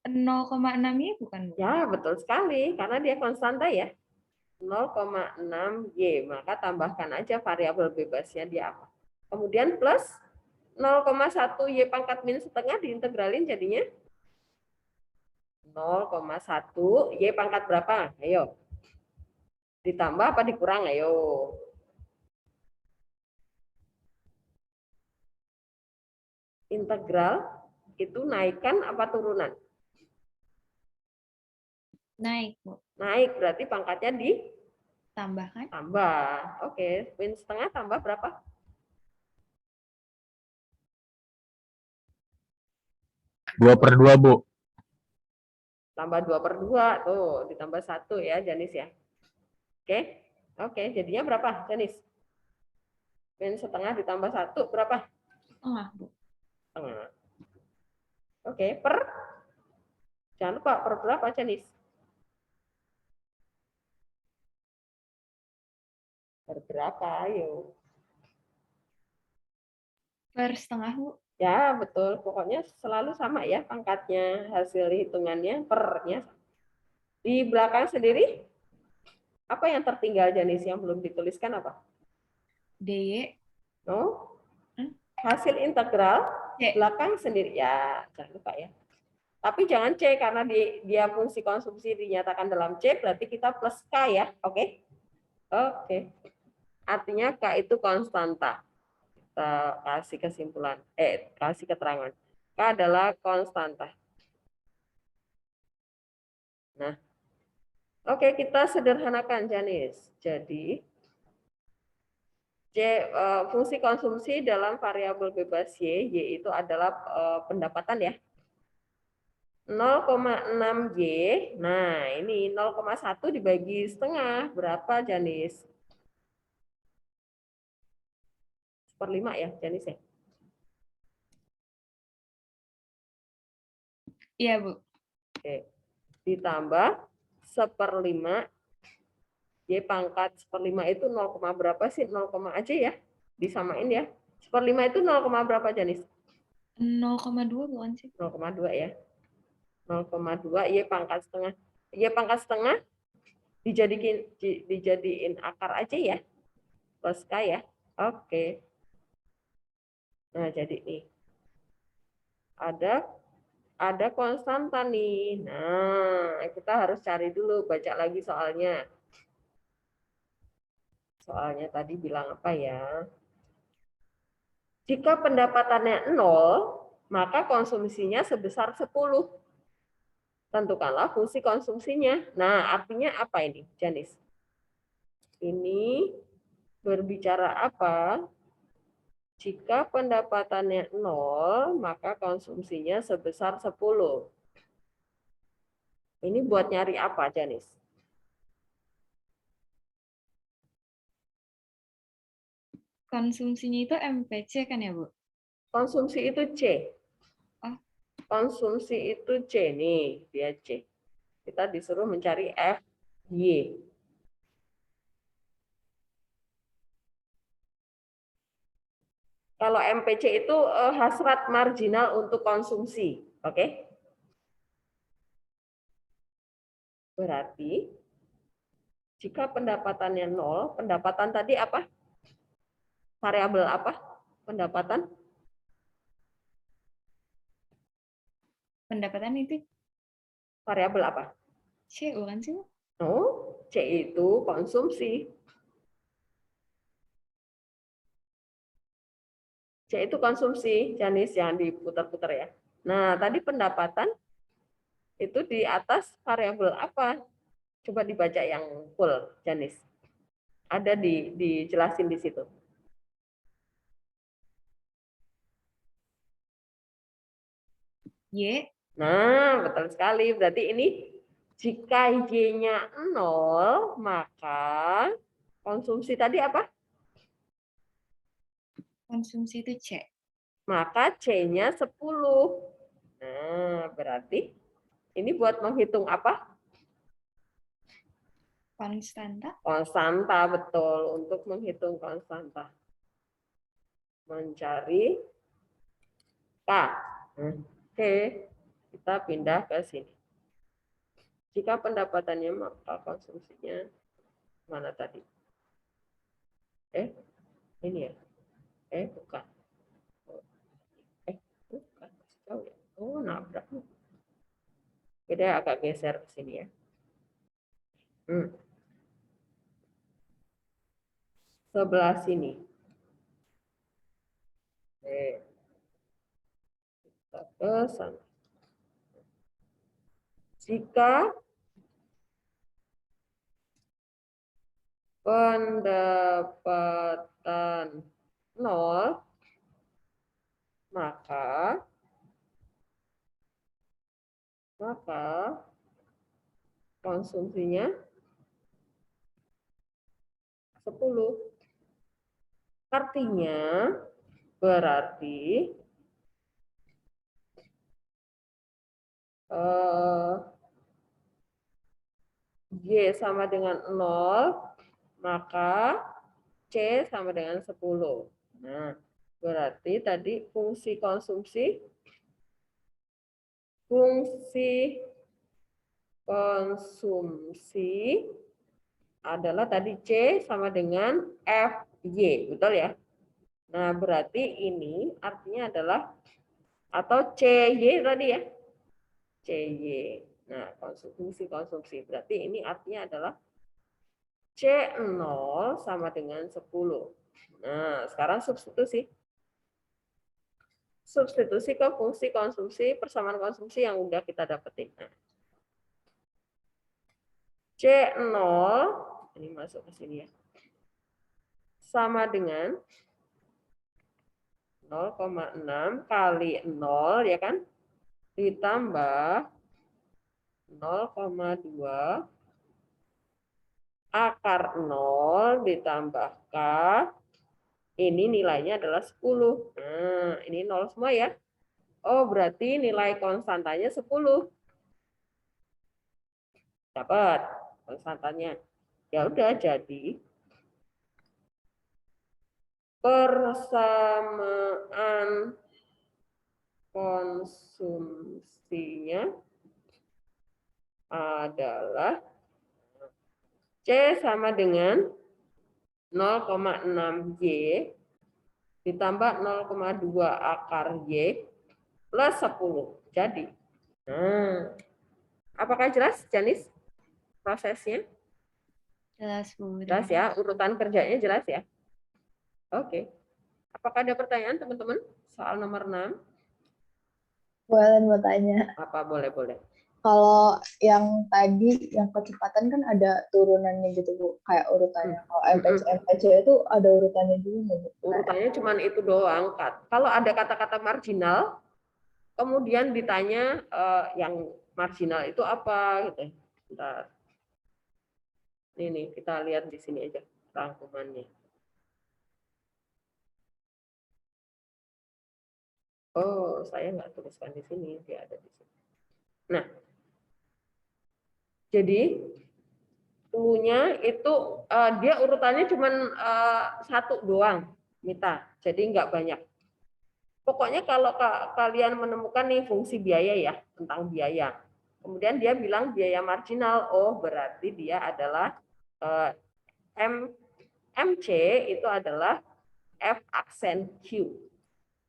Y bukan, Bu? Ya, betul sekali. Karena dia konstanta ya. 0,6 Y. Maka tambahkan aja variabel bebasnya dia apa. Kemudian plus 0,1 Y pangkat min setengah diintegralin jadinya 0,1 Y pangkat berapa? Ayo. Ditambah apa dikurang? Ayo. Integral itu naikkan apa turunan? Naik, Bu. Naik, berarti pangkatnya Tambahkan. ditambah. Oke, min setengah tambah berapa? 2/2, Bu. Tambah 2/2, tuh, ditambah 1 ya, Janis ya. Oke, oke, jadinya berapa, Janis? Min setengah ditambah 1, berapa? Setengah, Bu. Setengah. Oke, jangan lupa, per berapa, Janis? Per berapa, ayo. Per setengah, Bu. Ya, betul. Pokoknya selalu sama ya pangkatnya, hasil hitungannya, pernya. Di belakang sendiri, apa yang tertinggal, Janis, yang belum dituliskan apa? DY. No? Hasil integral, C. belakang sendiri. Ya, jangan lupa ya. Tapi jangan C, karena dia fungsi konsumsi dinyatakan dalam C, berarti kita plus K ya. Oke? Oke. Artinya K itu konstanta. Kita kasih kesimpulan, kasih keterangan. K adalah konstanta. Nah, oke, kita sederhanakan, Janis. Jadi, fungsi konsumsi dalam variabel bebas Y itu adalah pendapatan ya. 0,6 Y. Nah, ini 0,1 dibagi setengah. Berapa, Janis? 1/5 ya, Janis ya? Iya, Bu. Oke. Ditambah 1/5. Y pangkat 1/5 itu 0, berapa sih? 0, aja ya. Disamain ya. 1/5 itu 0, berapa, Janis? 0,2 bukan sih? 0,2 ya. 0,2 Y pangkat setengah. Y pangkat setengah dijadiin akar aja ya. Plus K ya. Oke. Nah, jadi nih. Ada konstanta nih. Nah, kita harus cari dulu, baca lagi soalnya. Soalnya tadi bilang apa ya? Jika pendapatannya 0, maka konsumsinya sebesar 10. Tentukanlah fungsi konsumsinya. Nah, artinya apa ini, Janis? Ini berbicara apa? Jika pendapatannya 0, maka konsumsinya sebesar 10. Ini buat nyari apa, Janis? Konsumsinya itu MPC kan ya, Bu? Konsumsi itu C. Oh. Konsumsi itu C nih, dia C. Kita disuruh mencari F, Y. Kalau MPC itu hasrat marginal untuk konsumsi, oke? Berarti jika pendapatannya 0, pendapatan tadi apa? Variabel apa? Pendapatan? Pendapatan itu Variabel apa? C bukan sih, Bu? Oh, C itu konsumsi. C itu konsumsi, Janis, jangan diputar-putar ya. Nah, tadi pendapatan itu di atas variabel apa? Coba dibaca yang full, Janis. Ada dijelasin di situ. Y. Nah, betul sekali. Berarti ini jika Y-nya 0, maka konsumsi tadi apa? Konsumsi itu C. maka C-nya 10. Nah, berarti ini buat menghitung apa? Konstanta. Konstanta, betul. Untuk menghitung konstanta. Mencari K. Oke, kita pindah ke sini. Jika pendapatannya maka konsumsinya mana tadi? Ini ya? Bukan. Bukan. Jauh ya? Oh, nabrak. Beda, agak geser ke sini ya. Sebelah sini. Kita ke sana. Jika pendapatan 0, maka konsumsinya 10. Artinya berarti Y sama dengan 0, maka C sama dengan 10. Nah, berarti tadi fungsi konsumsi adalah tadi C sama dengan FY, betul ya? Nah, berarti ini artinya adalah, atau CY tadi ya? CY. Nah, fungsi konsumsi. Berarti ini artinya adalah C0 sama dengan 10. Nah, sekarang substitusi. Substitusi ke fungsi konsumsi, persamaan konsumsi yang udah kita dapetin. Nah, C0, ini masuk ke sini ya, sama dengan 0,6 kali 0, ya kan? Ditambah 0,2 akar 0 ditambah K. Ini nilainya adalah 10. Nah, ini 0 semua ya. Oh, berarti nilai konstantanya 10. Dapat konstantanya. Ya udah, jadi persamaan konsumsinya adalah C sama dengan 0,6Y ditambah 0,2 akar Y plus 10. Jadi, nah, apakah jelas, Janis, prosesnya? Jelas, Bu. Jelas ya, urutan kerjanya jelas ya? Oke. Apakah ada pertanyaan, teman-teman? Soal nomor 6. Boleh mau tanya. Apa? Boleh. Kalau yang tadi, yang kecepatan kan ada turunannya gitu, Bu. Kayak urutannya. Kalau MPC itu ada urutannya juga nggak, Bu? Urutannya cuma itu doang. Kalau ada kata-kata marginal, kemudian ditanya yang marginal itu apa, gitu. Bentar. Ini kita lihat di sini aja rangkumannya. Oh, saya nggak tuliskan di sini, dia ada di sini. Nah, jadi clue-nya itu dia urutannya cuma satu doang, Mita. Jadi nggak banyak. Pokoknya kalau kalian menemukan nih fungsi biaya ya, tentang biaya. Kemudian dia bilang biaya marginal, oh berarti dia adalah MC itu adalah F aksen Q.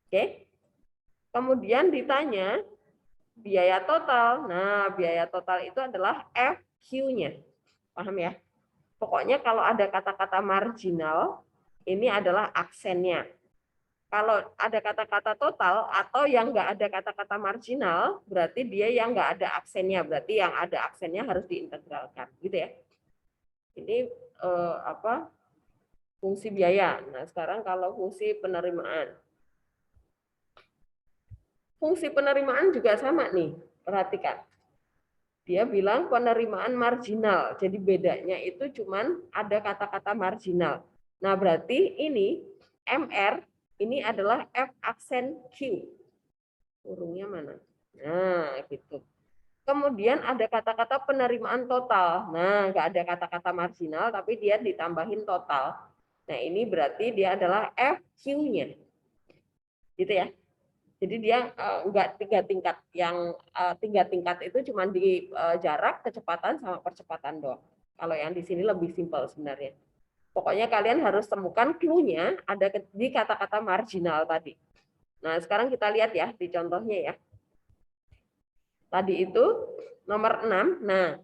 Oke. Kemudian ditanya biaya total. Nah, biaya total itu adalah FQ-nya. Paham ya? Pokoknya kalau ada kata-kata marginal, ini adalah aksennya. Kalau ada kata-kata total atau yang nggak ada kata-kata marginal, berarti dia yang nggak ada aksennya. Berarti yang ada aksennya harus diintegralkan, gitu ya. Ini fungsi biaya. Nah, sekarang kalau fungsi penerimaan. Fungsi penerimaan juga sama nih, perhatikan. Dia bilang penerimaan marginal, jadi bedanya itu cuman ada kata-kata marginal. Nah, berarti ini MR ini adalah F aksen Q. Kurungnya mana? Nah, gitu. Kemudian ada kata-kata penerimaan total. Nah, nggak ada kata-kata marginal, tapi dia ditambahin total. Nah, ini berarti dia adalah FQ-nya. Gitu ya. Jadi dia enggak 3 tingkat. Yang 3 tingkat itu cuma di jarak, kecepatan, sama percepatan doang. Kalau yang di sini lebih simpel sebenarnya. Pokoknya kalian harus temukan clue-nya ada di kata-kata marginal tadi. Nah, sekarang kita lihat ya di contohnya ya. Tadi itu nomor 6. Nah,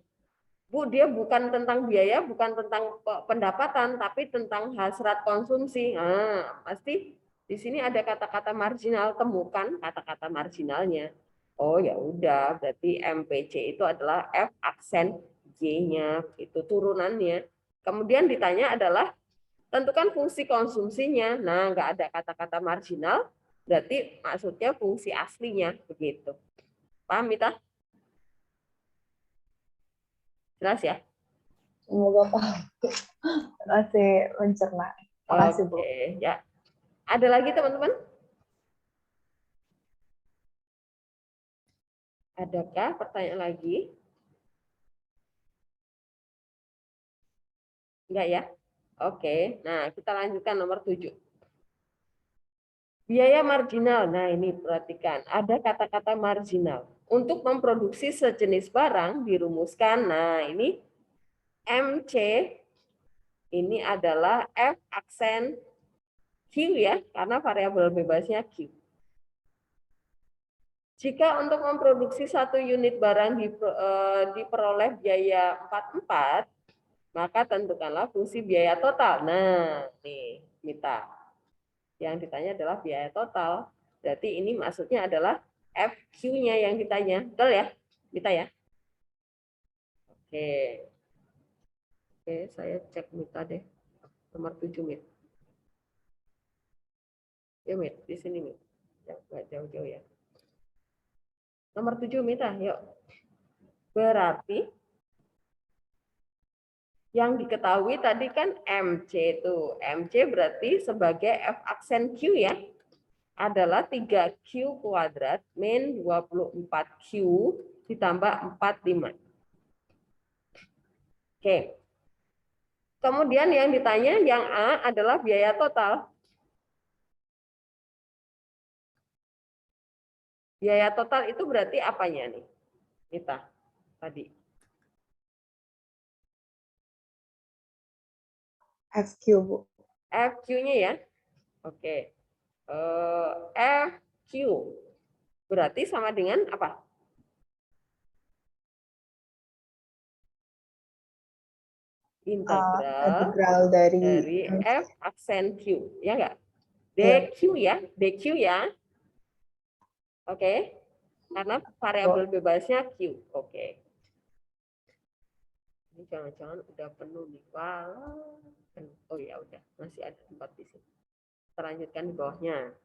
Bu, dia bukan tentang biaya, bukan tentang pendapatan, tapi tentang hasrat konsumsi. Nah, pasti di sini ada kata-kata marginal, temukan kata-kata marginalnya. Oh ya udah, berarti MPC itu adalah F aksen G-nya, itu turunannya. Kemudian ditanya adalah tentukan fungsi konsumsinya. Nah, nggak ada kata-kata marginal, berarti maksudnya fungsi aslinya begitu. Paham, Mita? Jelas ya? Semoga paham. Masih mencerna. Makasih, Bu. Oke, ya. Ada lagi teman-teman? Adakah pertanyaan lagi? Enggak ya? Oke, nah kita lanjutkan nomor 7. Biaya marginal. Nah ini perhatikan, ada kata-kata marginal. Untuk memproduksi sejenis barang dirumuskan, nah ini MC, ini adalah F aksen Q ya, karena variabel bebasnya Q. Jika untuk memproduksi 1 unit barang diperoleh biaya 44, maka tentukanlah fungsi biaya total. Nah, nih, Mita. Yang ditanya adalah biaya total. Berarti ini maksudnya adalah FQ-nya yang ditanya. Betul ya, Mita ya? Oke. Oke, saya cek Mita deh. Nomor 7, Mit. Ya, Mit, di sini, Mit. Ya, nggak jauh-jauh ya. Nomor 7, Mita, yuk. Berarti yang diketahui tadi kan MC itu. MC berarti sebagai F aksen Q ya. Adalah 3Q kuadrat min 24Q ditambah 45. Oke. Kemudian yang ditanya yang A adalah biaya total. Biaya total itu berarti apanya nih? Kita tadi. FQ, Bu. FQ-nya ya. Oke. FQ berarti sama dengan apa? Integral dari F aksen Q, ya enggak? Ya. DQ ya, DQ ya. Oke. Karena variabel bebasnya Q. Oke. Ini jangan-jangan udah penuh nih. Wah. Oh ya udah, masih ada tempat di sini. Kita lanjutkan di bawahnya.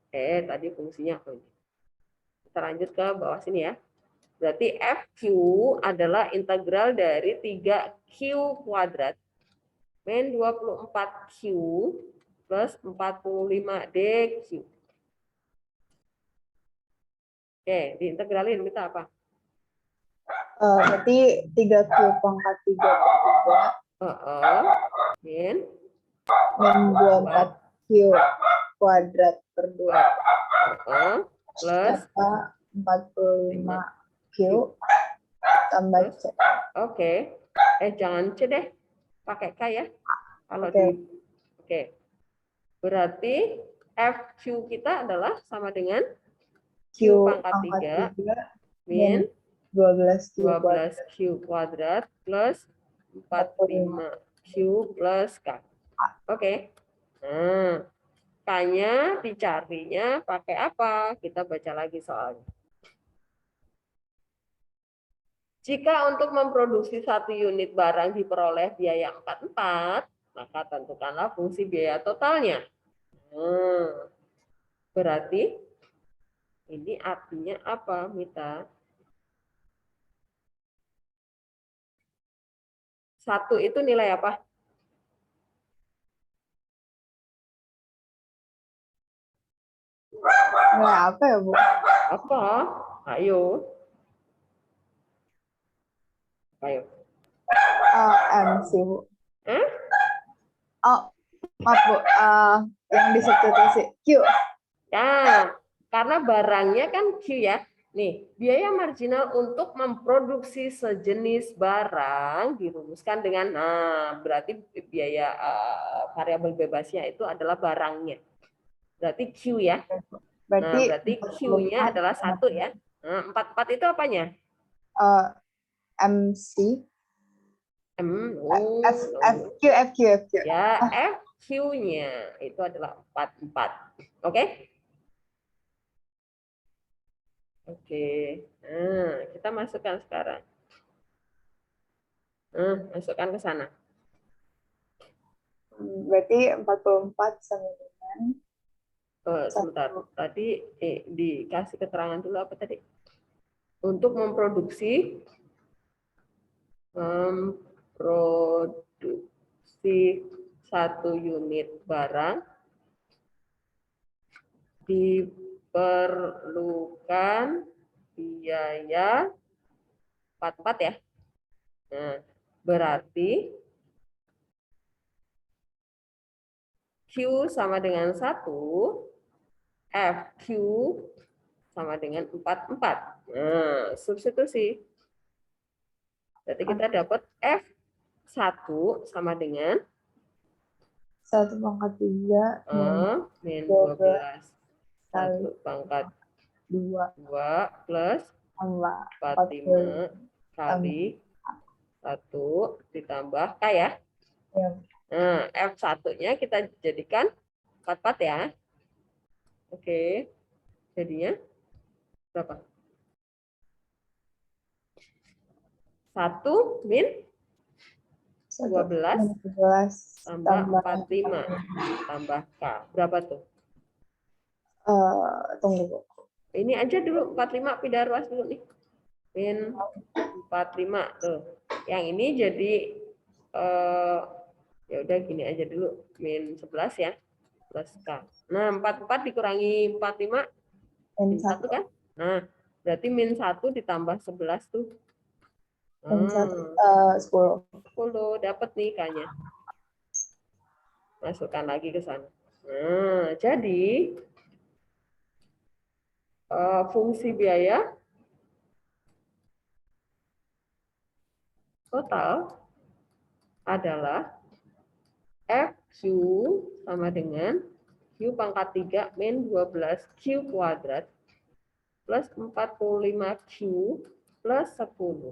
Tadi fungsinya apa ini? Kita lanjut ke bawah sini ya. Berarti FQ adalah integral dari 3Q kuadrat min 24Q plus 45DQ. Oke, diintegralin kita apa? Berarti 3Q pangkat 3 per 3 Min 24Q kuadrat per 2 plus 45Q tambah C. Oke. Jangan C deh. Pakai K ya. Kalau Oke. Berarti FQ kita adalah sama dengan Q pangkat 3 min 12Q kuadrat plus 45Q plus K. Oke. Nah, K-nya dicarinya pakai apa? Kita baca lagi soalnya. Jika untuk memproduksi 1 unit barang diperoleh biaya 44, maka tentukanlah fungsi biaya totalnya. Berarti ini artinya apa, Mita? 1 itu nilai apa? Nilai apa ya, Bu? Apa? Ayo. Ayo. MC, Bu. Hah? Oh, maaf, Bu. Yang disubstitusi Q. Nah, karena barangnya kan Q ya. Nih, biaya marginal untuk memproduksi sejenis barang dirumuskan dengan, nah, berarti biaya variabel bebasnya itu adalah barangnya. Berarti Q ya. Nah, berarti Q-nya adalah 1 ya. Nah, 44 itu apanya? MC. FQ. Ya, FQ-nya itu adalah 44. Oke? Oke. Nah, kita masukkan sekarang. Masukkan ke sana. Berarti 44 sama dengan Sebentar. Tadi dikasih keterangan dulu apa tadi? Untuk memproduksi satu unit barang diperlukan biaya 44 ya. Nah, berarti Q sama dengan 1, FQ sama dengan 44. Nah, substitusi. Berarti kita dapat F1 sama dengan 1/3 min 12 kali 1/2 plus 45 45 kali 1 ditambah K ya. Ya. Nah, F1-nya kita jadikan 44 ya. Oke. Jadinya berapa? 1 min 12 tambah 45 tambah K. Berapa tuh? Tunggu, Bu. Ini aja dulu 45 pindah ruas dulu nih. Min 45 tuh. Yang ini jadi ya udah gini aja dulu, min 11 ya. Plus K. Nah, 44 dikurangi 45 min 1 kan? Nah, berarti min 1 ditambah 11 tuh. 10. 10 dapat nih K-nya. Masukkan lagi ke sana. Nah, jadi fungsi biaya total adalah FQ sama dengan Q pangkat 3 min 12 Q kuadrat plus 45Q plus 10.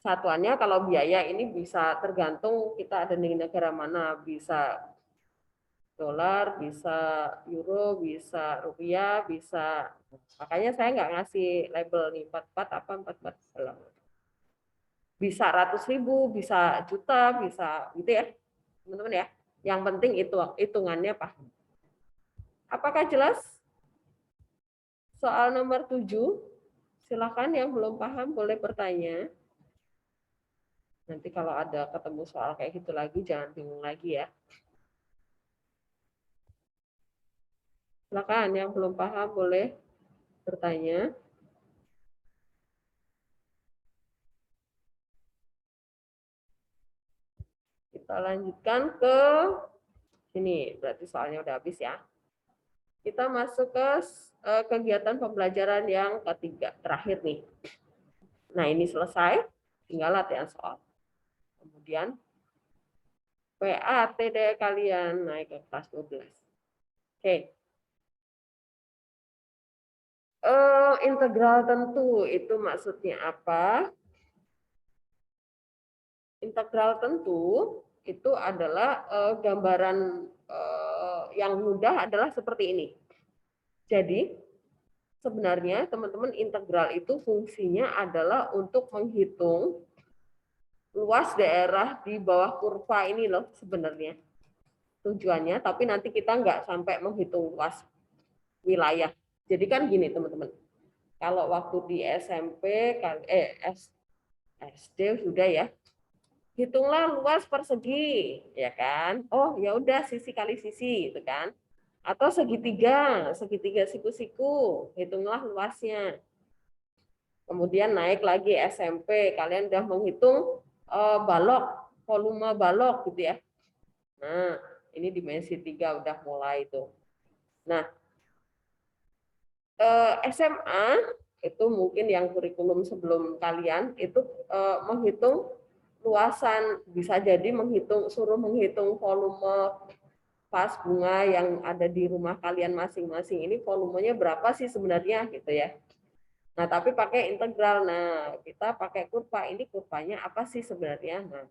Satuannya kalau biaya ini bisa tergantung kita ada di negara mana, bisa dolar, bisa euro, bisa rupiah, bisa. Makanya saya nggak ngasih label nih 44 apa 44 belum. Bisa ratus ribu, bisa juta, bisa gitu ya, teman-teman ya. Yang penting itu hitungannya paham. Apakah jelas? Soal nomor 7, silakan yang belum paham boleh bertanya. Nanti kalau ada ketemu soal kayak gitu lagi, jangan bingung lagi ya. Silakan yang belum paham boleh bertanya. Kita lanjutkan ke sini, berarti soalnya udah habis ya. Kita masuk ke kegiatan pembelajaran yang ketiga, terakhir nih. Nah, ini selesai, tinggal latihan soal. Kemudian PATD kalian naik ke kelas 12. Oke. Integral tentu itu maksudnya apa? Integral tentu itu adalah gambaran yang mudah adalah seperti ini. Jadi sebenarnya teman-teman integral itu fungsinya adalah untuk menghitung luas daerah di bawah kurva ini loh sebenarnya tujuannya, tapi nanti kita nggak sampai menghitung luas wilayah. Jadi kan gini teman-teman, kalau waktu di SMP, SD sudah ya, hitunglah luas persegi, ya kan? Oh ya udah sisi kali sisi, gitu kan? Atau segitiga siku-siku, hitunglah luasnya. Kemudian naik lagi SMP, kalian udah menghitung balok, volume balok gitu ya. Nah, ini dimensi 3 udah mulai itu. Nah, SMA itu mungkin yang kurikulum sebelum kalian itu menghitung luasan, bisa jadi suruh menghitung volume vas bunga yang ada di rumah kalian masing-masing ini volumenya berapa sih sebenarnya gitu ya. Nah, tapi pakai integral. Nah, kita pakai kurva. Ini kurvanya apa sih sebenarnya? Nah,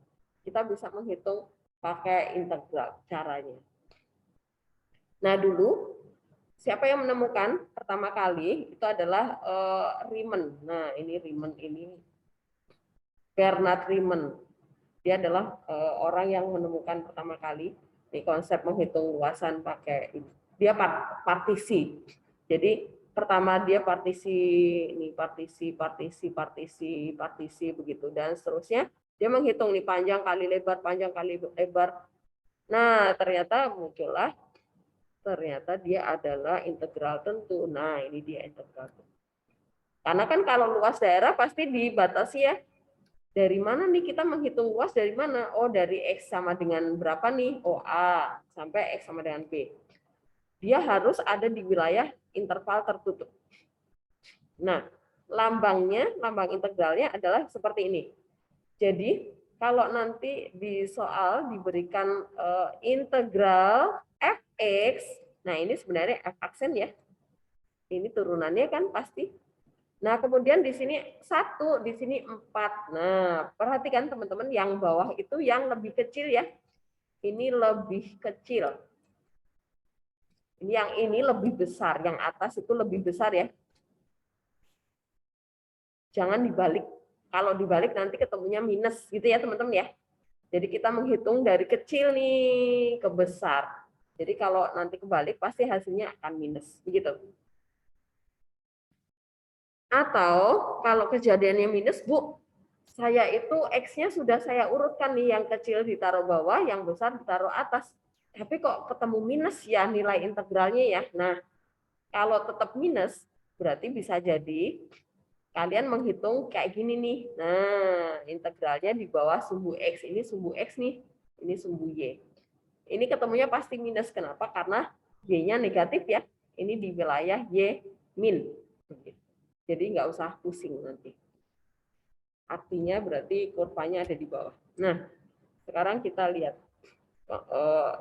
kita bisa menghitung pakai integral caranya. Nah, dulu siapa yang menemukan pertama kali itu adalah Riemann. Nah, ini Riemann ini Bernard Riemann. Dia adalah orang yang menemukan pertama kali ini konsep menghitung luasan pakai dia partisi. Jadi pertama dia partisi begitu dan seterusnya dia menghitung nih panjang kali lebar. Nah, ternyata dia adalah integral tentu. Nah, ini dia integral tentu. Karena kan kalau luas daerah pasti dibatasi ya. Dari mana nih kita menghitung luas dari mana? Oh, dari X sama dengan berapa nih? Oh, A sampai X sama dengan B. Dia harus ada di wilayah interval tertutup. Nah, lambang integralnya adalah seperti ini. Jadi, kalau nanti di soal diberikan integral fx, nah ini sebenarnya f aksen ya. Ini turunannya kan pasti. Nah, kemudian di sini 1, di sini 4. Nah, perhatikan teman-teman yang bawah itu yang lebih kecil ya. Ini lebih kecil. Yang ini lebih besar, yang atas itu lebih besar ya. Jangan dibalik. Kalau dibalik nanti ketemunya minus gitu ya, teman-teman ya. Jadi kita menghitung dari kecil nih ke besar. Jadi kalau nanti kebalik pasti hasilnya akan minus, begitu. Atau kalau kejadiannya minus, Bu, saya itu X-nya sudah saya urutkan nih, yang kecil ditaruh bawah, yang besar ditaruh atas. Tapi kok ketemu minus ya nilai integralnya ya. Nah, kalau tetap minus, berarti bisa jadi kalian menghitung kayak gini nih. Nah, integralnya di bawah sumbu X. Ini sumbu X nih, ini sumbu Y. Ini ketemunya pasti minus. Kenapa? Karena Y-nya negatif ya. Ini di wilayah Y min. Jadi nggak usah pusing nanti. Artinya berarti kurvanya ada di bawah. Nah, sekarang kita lihat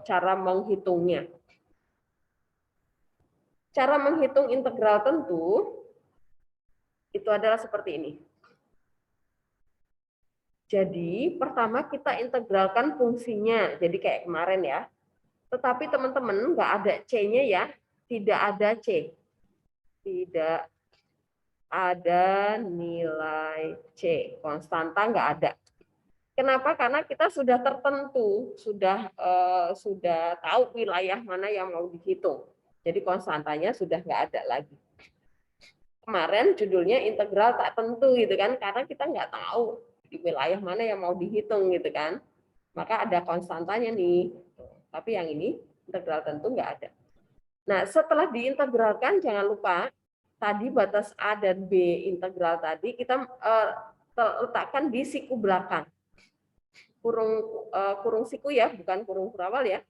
cara menghitungnya. Cara menghitung integral tentu itu adalah seperti ini. Jadi pertama kita integralkan fungsinya. Jadi kayak kemarin ya. Tetapi teman-teman nggak ada C-nya ya. Tidak ada C. Tidak ada nilai C. Konstanta nggak ada. Kenapa? Karena kita sudah tertentu, sudah tahu wilayah mana yang mau dihitung. Jadi konstantanya sudah nggak ada lagi. Kemarin judulnya integral tak tentu gitu kan, karena kita nggak tahu di wilayah mana yang mau dihitung gitu kan. Maka ada konstantanya nih. Tapi yang ini integral tentu nggak ada. Nah, setelah diintegralkan jangan lupa tadi batas A dan B integral tadi kita letakkan di siku belakang. Kurung siku ya, bukan kurung kurawal ya.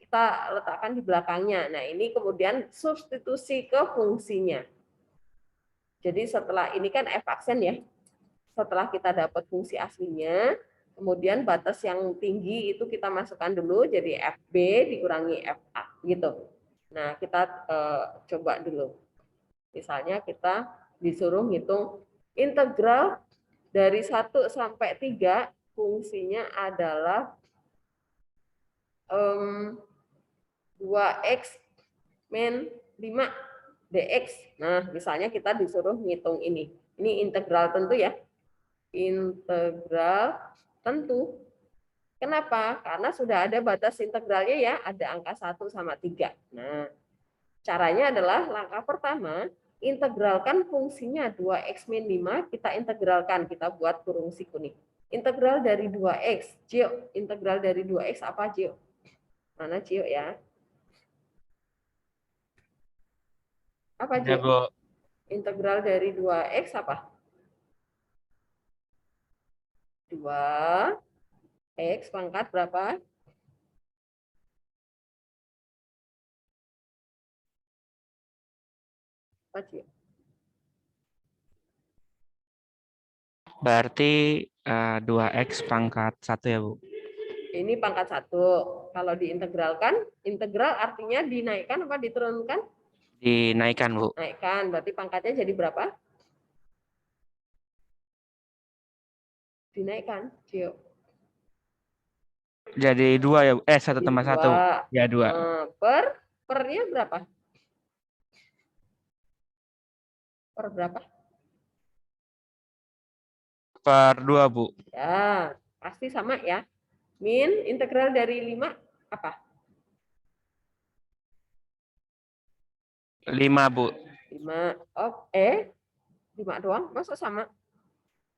Kita letakkan di belakangnya. Nah, ini kemudian substitusi ke fungsinya. Jadi setelah ini kan f aksen ya. Setelah kita dapat fungsi aslinya, kemudian batas yang tinggi itu kita masukkan dulu jadi fb dikurangi fa gitu. Nah, kita coba dulu. Misalnya kita disuruh ngitung integral dari 1 sampai 3, fungsinya adalah 2x min 5 dx. Nah, misalnya kita disuruh ngitung ini. Ini integral tentu ya. Integral tentu. Kenapa? Karena sudah ada batas integralnya ya, ada angka 1 sama 3. Nah, caranya adalah langkah pertama, integralkan fungsinya 2x min 5, kita integralkan, kita buat kurung siku nih. Integral dari 2x, Cio, integral dari 2x apa Cio? Mana Cio ya? Apa, Ya, Ji? Bu. Integral dari 2x apa? 2x pangkat berapa? Apa, Ji? Berarti 2x pangkat 1 ya, Bu? Ini pangkat 1. Kalau diintegralkan, integral artinya dinaikkan apa diturunkan? Dinaikkan, Bu. Naikkan. Berarti pangkatnya jadi berapa? Dinaikkan. Cio. Jadi 2 ya, Bu? 1 Jadi tambah 1. 2. Ya, 2. Pernya berapa? Per berapa? Per 2, Bu. Ya, pasti sama ya. Min integral dari 5 apa? 5, Bu. 5. Oh, 5 doang? Masa sama?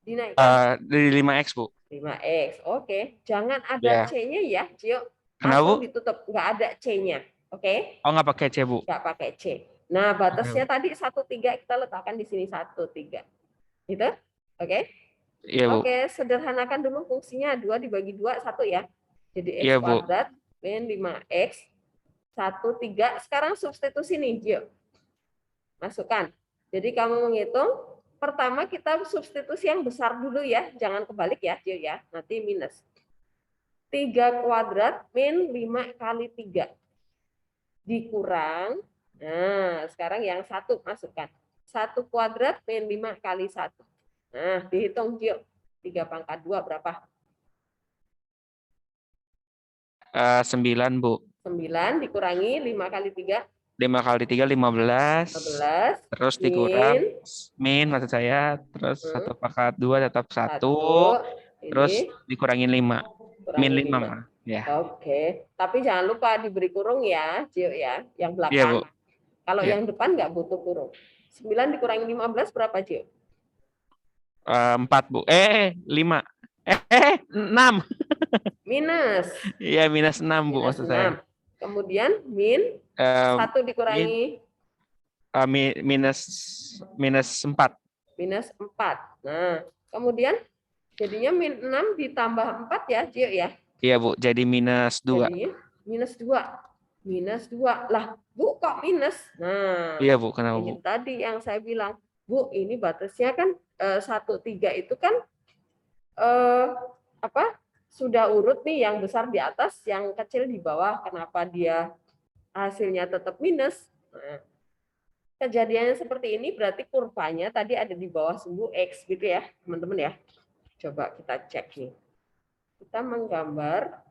Dinaikkan. Dari 5x, Bu. 5x. Oke. Jangan ada Ya. C-nya ya, Cio. Kenapa, Langsung Bu? ditutup. Nggak ada C-nya. Oke? Oh, nggak pakai C, Bu. Nggak pakai C. Nah, batasnya tadi 1,3 kita letakkan di sini 1,3. Gitu? Oke? Iya, Bu. Oke, sederhanakan dulu fungsinya. 2 dibagi 2, 1 ya. Jadi x Iya, Bu. kuadrat min 5x 1,3. Sekarang substitusi nih, Gio. Masukkan. Jadi kamu menghitung. Pertama kita substitusi yang besar dulu ya. Jangan kebalik ya, Gio ya. Nanti minus. 3 kuadrat min 5 kali 3. Dikurang. Nah, sekarang yang 1 masukkan. 1 kuadrat min 5 kali 1. Nah, dihitung, Gio. 3 pangkat 2 berapa? 9, Bu. 9 dikurangi 5 kali 3. 5 kali 3, 15. 15. Terus dikurang. Min. Maksud saya. Terus 1 pangkat 2 tetap 1. 1. Terus Ini dikurangin 5. Min 5, 5. mah. Ya. Oke. Tapi jangan lupa diberi kurung ya, Gio ya. Yang Iya, belakang. Bu. Kalau Iya. yang depan nggak butuh kurung. 9 dikurangi 15 berapa, Gio? 4, Bu. 5. 6. Minus. Iya, minus 6, Bu, Minus maksud 6. saya. Kemudian min 1 dikurangi Minus 4. minus 4. Nah, kemudian jadinya min 6 ditambah 4 ya, Gio ya. Iya, Bu. Jadi minus 2. Jadinya minus 2. Minus 2. Lah, Bu kok minus? Nah, Iya, Bu. Kenapa, Bu? ini tadi yang saya bilang. Bu, ini batasnya kan 1,3 itu kan sudah urut nih, yang besar di atas, yang kecil di bawah. Kenapa dia hasilnya tetap minus? Nah, kejadiannya seperti ini berarti kurvanya tadi ada di bawah sumbu X gitu ya, teman-teman ya. Coba kita cek nih. Kita menggambar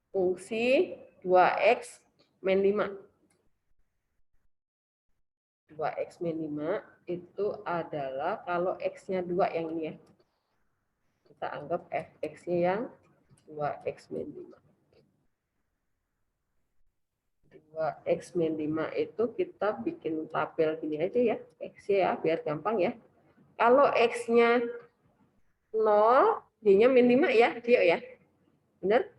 fungsi 2x min 5. 2x min 5 itu adalah kalau x-nya 2 yang ini ya. Kita anggap fx-nya yang 2x min 5. 2x min 5 itu kita bikin tabel gini aja ya. X-nya ya, biar gampang ya. Kalau x-nya 0, y-nya min 5 ya, Dio ya. Benar?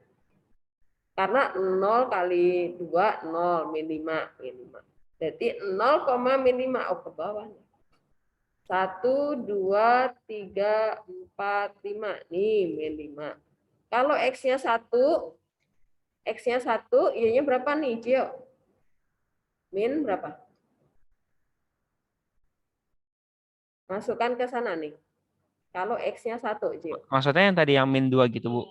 Karena 0 kali 2, 0, min 5, min 5. Jadi 0, min 5, ke bawah. 1, 2, 3, 4, 5. Nih, min 5. Kalau X-nya 1, Y-nya berapa nih, Cio? Min berapa? Masukkan ke sana nih. Kalau X-nya 1, Cio. Maksudnya yang tadi yang min 2 gitu, Bu?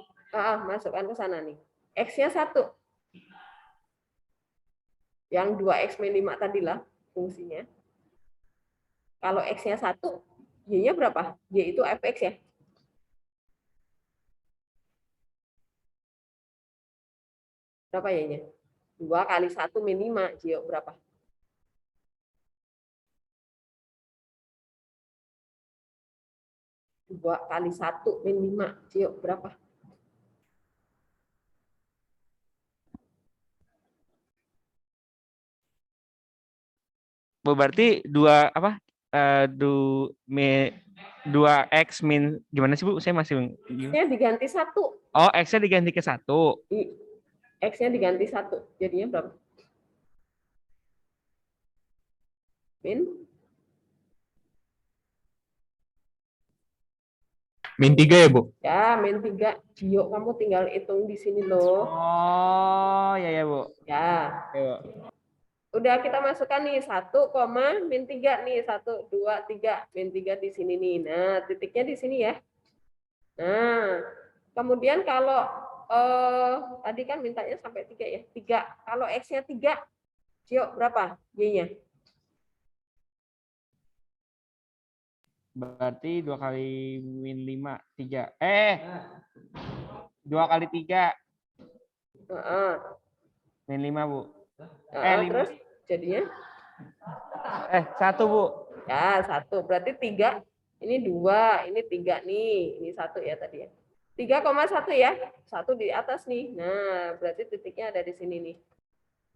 Masukkan ke sana nih. X-nya 1. Yang 2x min 5 tadilah fungsinya. Kalau X-nya 1, Y-nya berapa? Y itu fx ya. Berapa Y-nya? 2 kali 1 min 5, Gio, berapa? Dua kali 1 min 5, Gio, berapa? Bu, berarti 2x min gimana sih, Bu? Saya masih X-nya diganti 1. Oh, X-nya diganti ke 1. X-nya diganti 1. Jadinya berapa? Min Min 3 ya, Bu? ya, min 3. Gio, kamu tinggal hitung di sini loh. Oh, ya ya, Bu. Ya. Ya, Bu. Udah kita masukkan nih 1, min 3 nih. 1, 2, 3. Min 3 di sini nih. Nah, titiknya di sini ya. Nah, kemudian kalau tadi kan mintanya sampai 3 ya. 3. Kalau X-nya 3, Gio berapa Y-nya? Berarti 2 kali min 5, 3. 2 kali 3, Heeh. min 5, Bu. Heeh, 5. terus jadinya 1, Bu. ya 1. Berarti 3. Ini 2, ini 3 nih. Ini 1 ya tadi ya. 3,1 ya. 1 di atas nih. Nah, berarti titiknya ada di sini nih.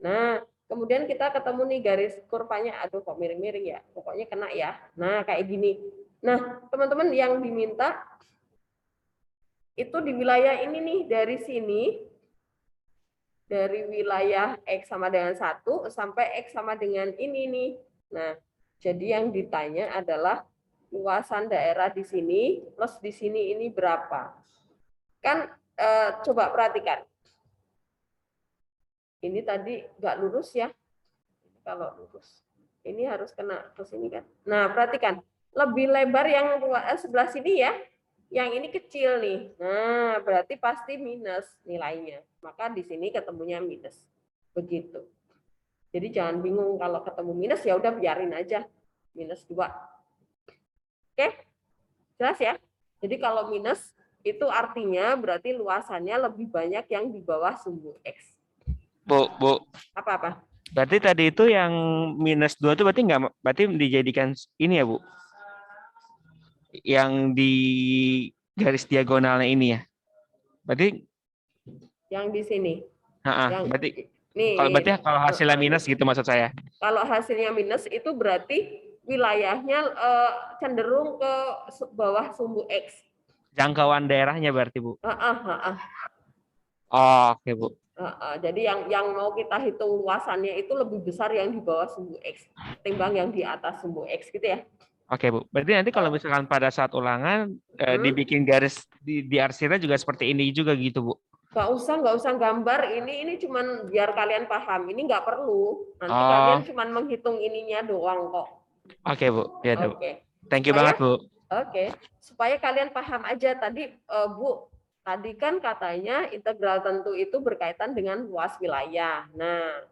Nah, kemudian kita ketemu nih garis kurvanya. Aduh, kok miring-miring ya. Pokoknya kena ya. Nah, kayak gini. Nah, teman-teman yang diminta itu di wilayah ini nih, dari sini, dari wilayah X sama dengan 1 sampai X sama dengan ini nih. Nah, jadi yang ditanya adalah luasan daerah di sini plus di sini ini berapa. Kan coba perhatikan. Ini tadi nggak lurus ya. Kalau lurus. Ini harus kena ke sini kan. Nah, perhatikan. Lebih lebar yang sebelah sini ya. Yang ini kecil nih. Nah, berarti pasti minus nilainya. Maka di sini ketemunya minus. Begitu. Jadi jangan bingung kalau ketemu minus, ya udah biarin aja. Minus 2. Oke? Jelas ya? Jadi kalau minus itu artinya berarti luasannya lebih banyak yang di bawah sumbu X. Bu. Apa-apa? Berarti tadi itu yang minus 2 itu berarti dijadikan ini ya, Bu? Yang di garis diagonalnya ini ya. Berarti Yang di sini. berarti nih, kalau hasilnya minus gitu maksud saya. Kalau hasilnya minus itu berarti wilayahnya cenderung ke bawah sumbu X. Jangkauan daerahnya berarti, Bu. Oh, oke, Bu. Jadi yang mau kita hitung luasannya itu lebih besar yang di bawah sumbu X ketimbang yang di atas sumbu X gitu ya. Oke, Bu. Berarti nanti kalau misalkan pada saat ulangan dibikin garis di arsirnya juga seperti ini juga gitu, Bu. Nggak usah gambar ini cuman biar kalian paham. Ini nggak perlu. Nanti kalian cuman menghitung ininya doang kok. Oke, Bu. Ya, Bu. Oke. Thank you banget, Bu. Oke. Supaya kalian paham aja tadi, Bu. Tadi kan katanya integral tentu itu berkaitan dengan luas wilayah. Nah,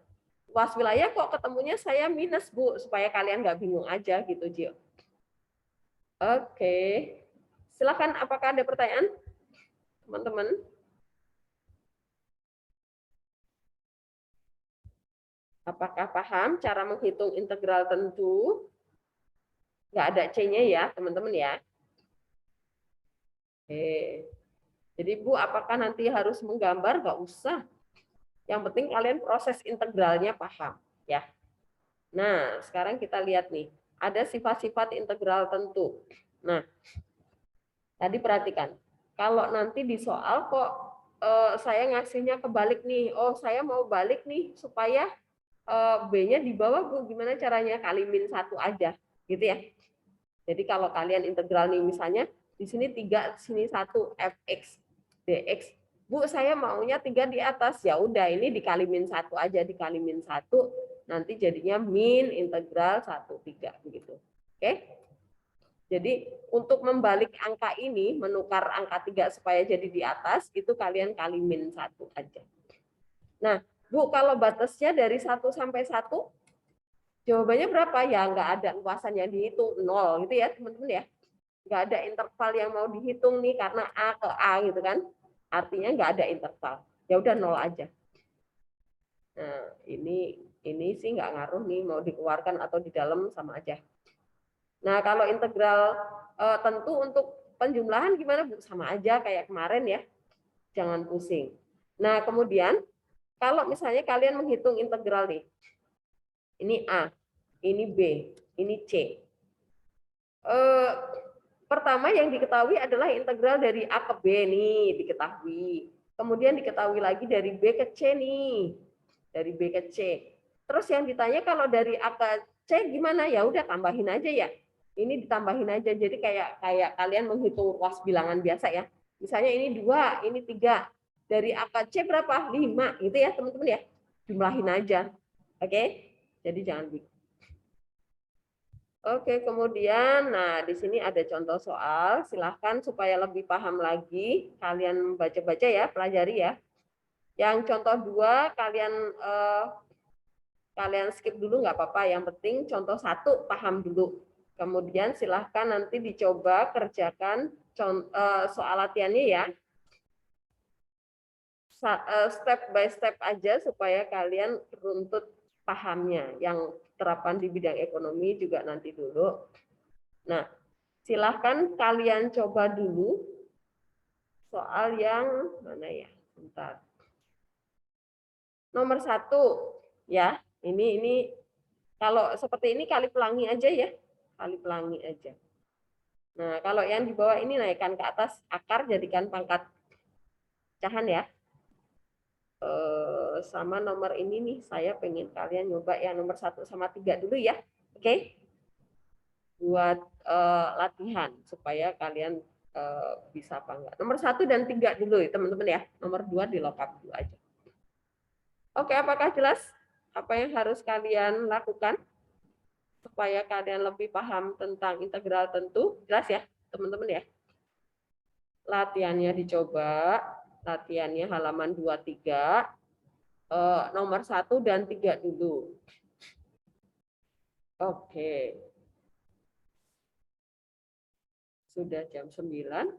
luas wilayah kok ketemunya saya minus, Bu. Supaya kalian nggak bingung aja gitu, Gio. Oke. Silakan, apakah ada pertanyaan, teman-teman? Apakah paham cara menghitung integral tentu? Nggak ada C-nya ya, teman-teman ya. Oke. Jadi Bu, apakah nanti harus menggambar? Nggak usah. Yang penting kalian proses integralnya paham. Ya. Nah, sekarang kita lihat nih. Ada sifat-sifat integral tentu. Nah, tadi perhatikan. Kalau nanti di soal kok saya ngasihnya kebalik nih. Oh, saya mau balik nih supaya B-nya di bawah, Bu. Gimana caranya? Kali min 1 aja. Gitu ya. Jadi kalau kalian integral nih misalnya di sini 3, sini 1 fx dx. Bu, saya maunya 3 di atas. Ya udah, ini dikali min 1 aja, dikali min 1 nanti jadinya min integral 1/3 begitu. Oke? Jadi untuk membalik angka ini, menukar angka 3 supaya jadi di atas, itu kalian kali min 1 aja. Nah, Bu, kalau batasnya dari 1 sampai 1, jawabannya berapa? Ya nggak ada luasan yang dihitung, 0 gitu ya teman-teman ya. Nggak ada interval yang mau dihitung nih karena A ke A gitu kan. Artinya nggak ada interval. Ya udah 0 aja. Nah, ini sih nggak ngaruh nih mau dikeluarkan atau di dalam sama aja. Nah, kalau integral tentu untuk penjumlahan gimana, Bu? Sama aja kayak kemarin ya. Jangan pusing. Nah, kemudian kalau misalnya kalian menghitung integral nih. Ini A, ini B, ini C. Pertama yang diketahui adalah integral dari A ke B nih, diketahui. Kemudian diketahui lagi dari B ke C nih. Dari B ke C. Terus yang ditanya kalau dari A ke C gimana? Ya udah tambahin aja ya. Ini ditambahin aja. Jadi kayak kalian menghitung ruas bilangan biasa ya. Misalnya ini 2, ini 3. Dari A ke C berapa? 5 gitu ya, teman-teman ya. Jumlahin aja. Oke? Jadi jangan bingung. Oke, kemudian nah di sini ada contoh soal. Silahkan supaya lebih paham lagi, kalian baca-baca ya, pelajari ya. Yang contoh 2 kalian skip dulu nggak apa-apa. Yang penting contoh 1 paham dulu. Kemudian silahkan nanti dicoba kerjakan soal latihannya ya. Step by step aja supaya kalian runtut pahamnya. Yang terapan di bidang ekonomi juga nanti dulu. Nah, silahkan kalian coba dulu soal yang mana ya? Bentar. Nomor 1 ya. Ini kalau seperti ini kali pelangi aja ya. Kali pelangi aja. Nah, kalau yang di bawah ini naikkan ke atas akar, jadikan pangkat pecahan ya. Sama nomor ini nih, saya pengen kalian nyoba yang nomor 1 sama 3 dulu ya. Oke? Buat latihan supaya kalian bisa apa enggak. Nomor 1 dan 3 dulu ya, teman-teman ya. Nomor 2 di lockup dulu aja. Oke, apakah jelas apa yang harus kalian lakukan supaya kalian lebih paham tentang integral tentu? Jelas ya, teman-teman ya? Latihannya dicoba, latihannya halaman 23, nomor 1 dan 3 dulu. Oke. Sudah jam 9.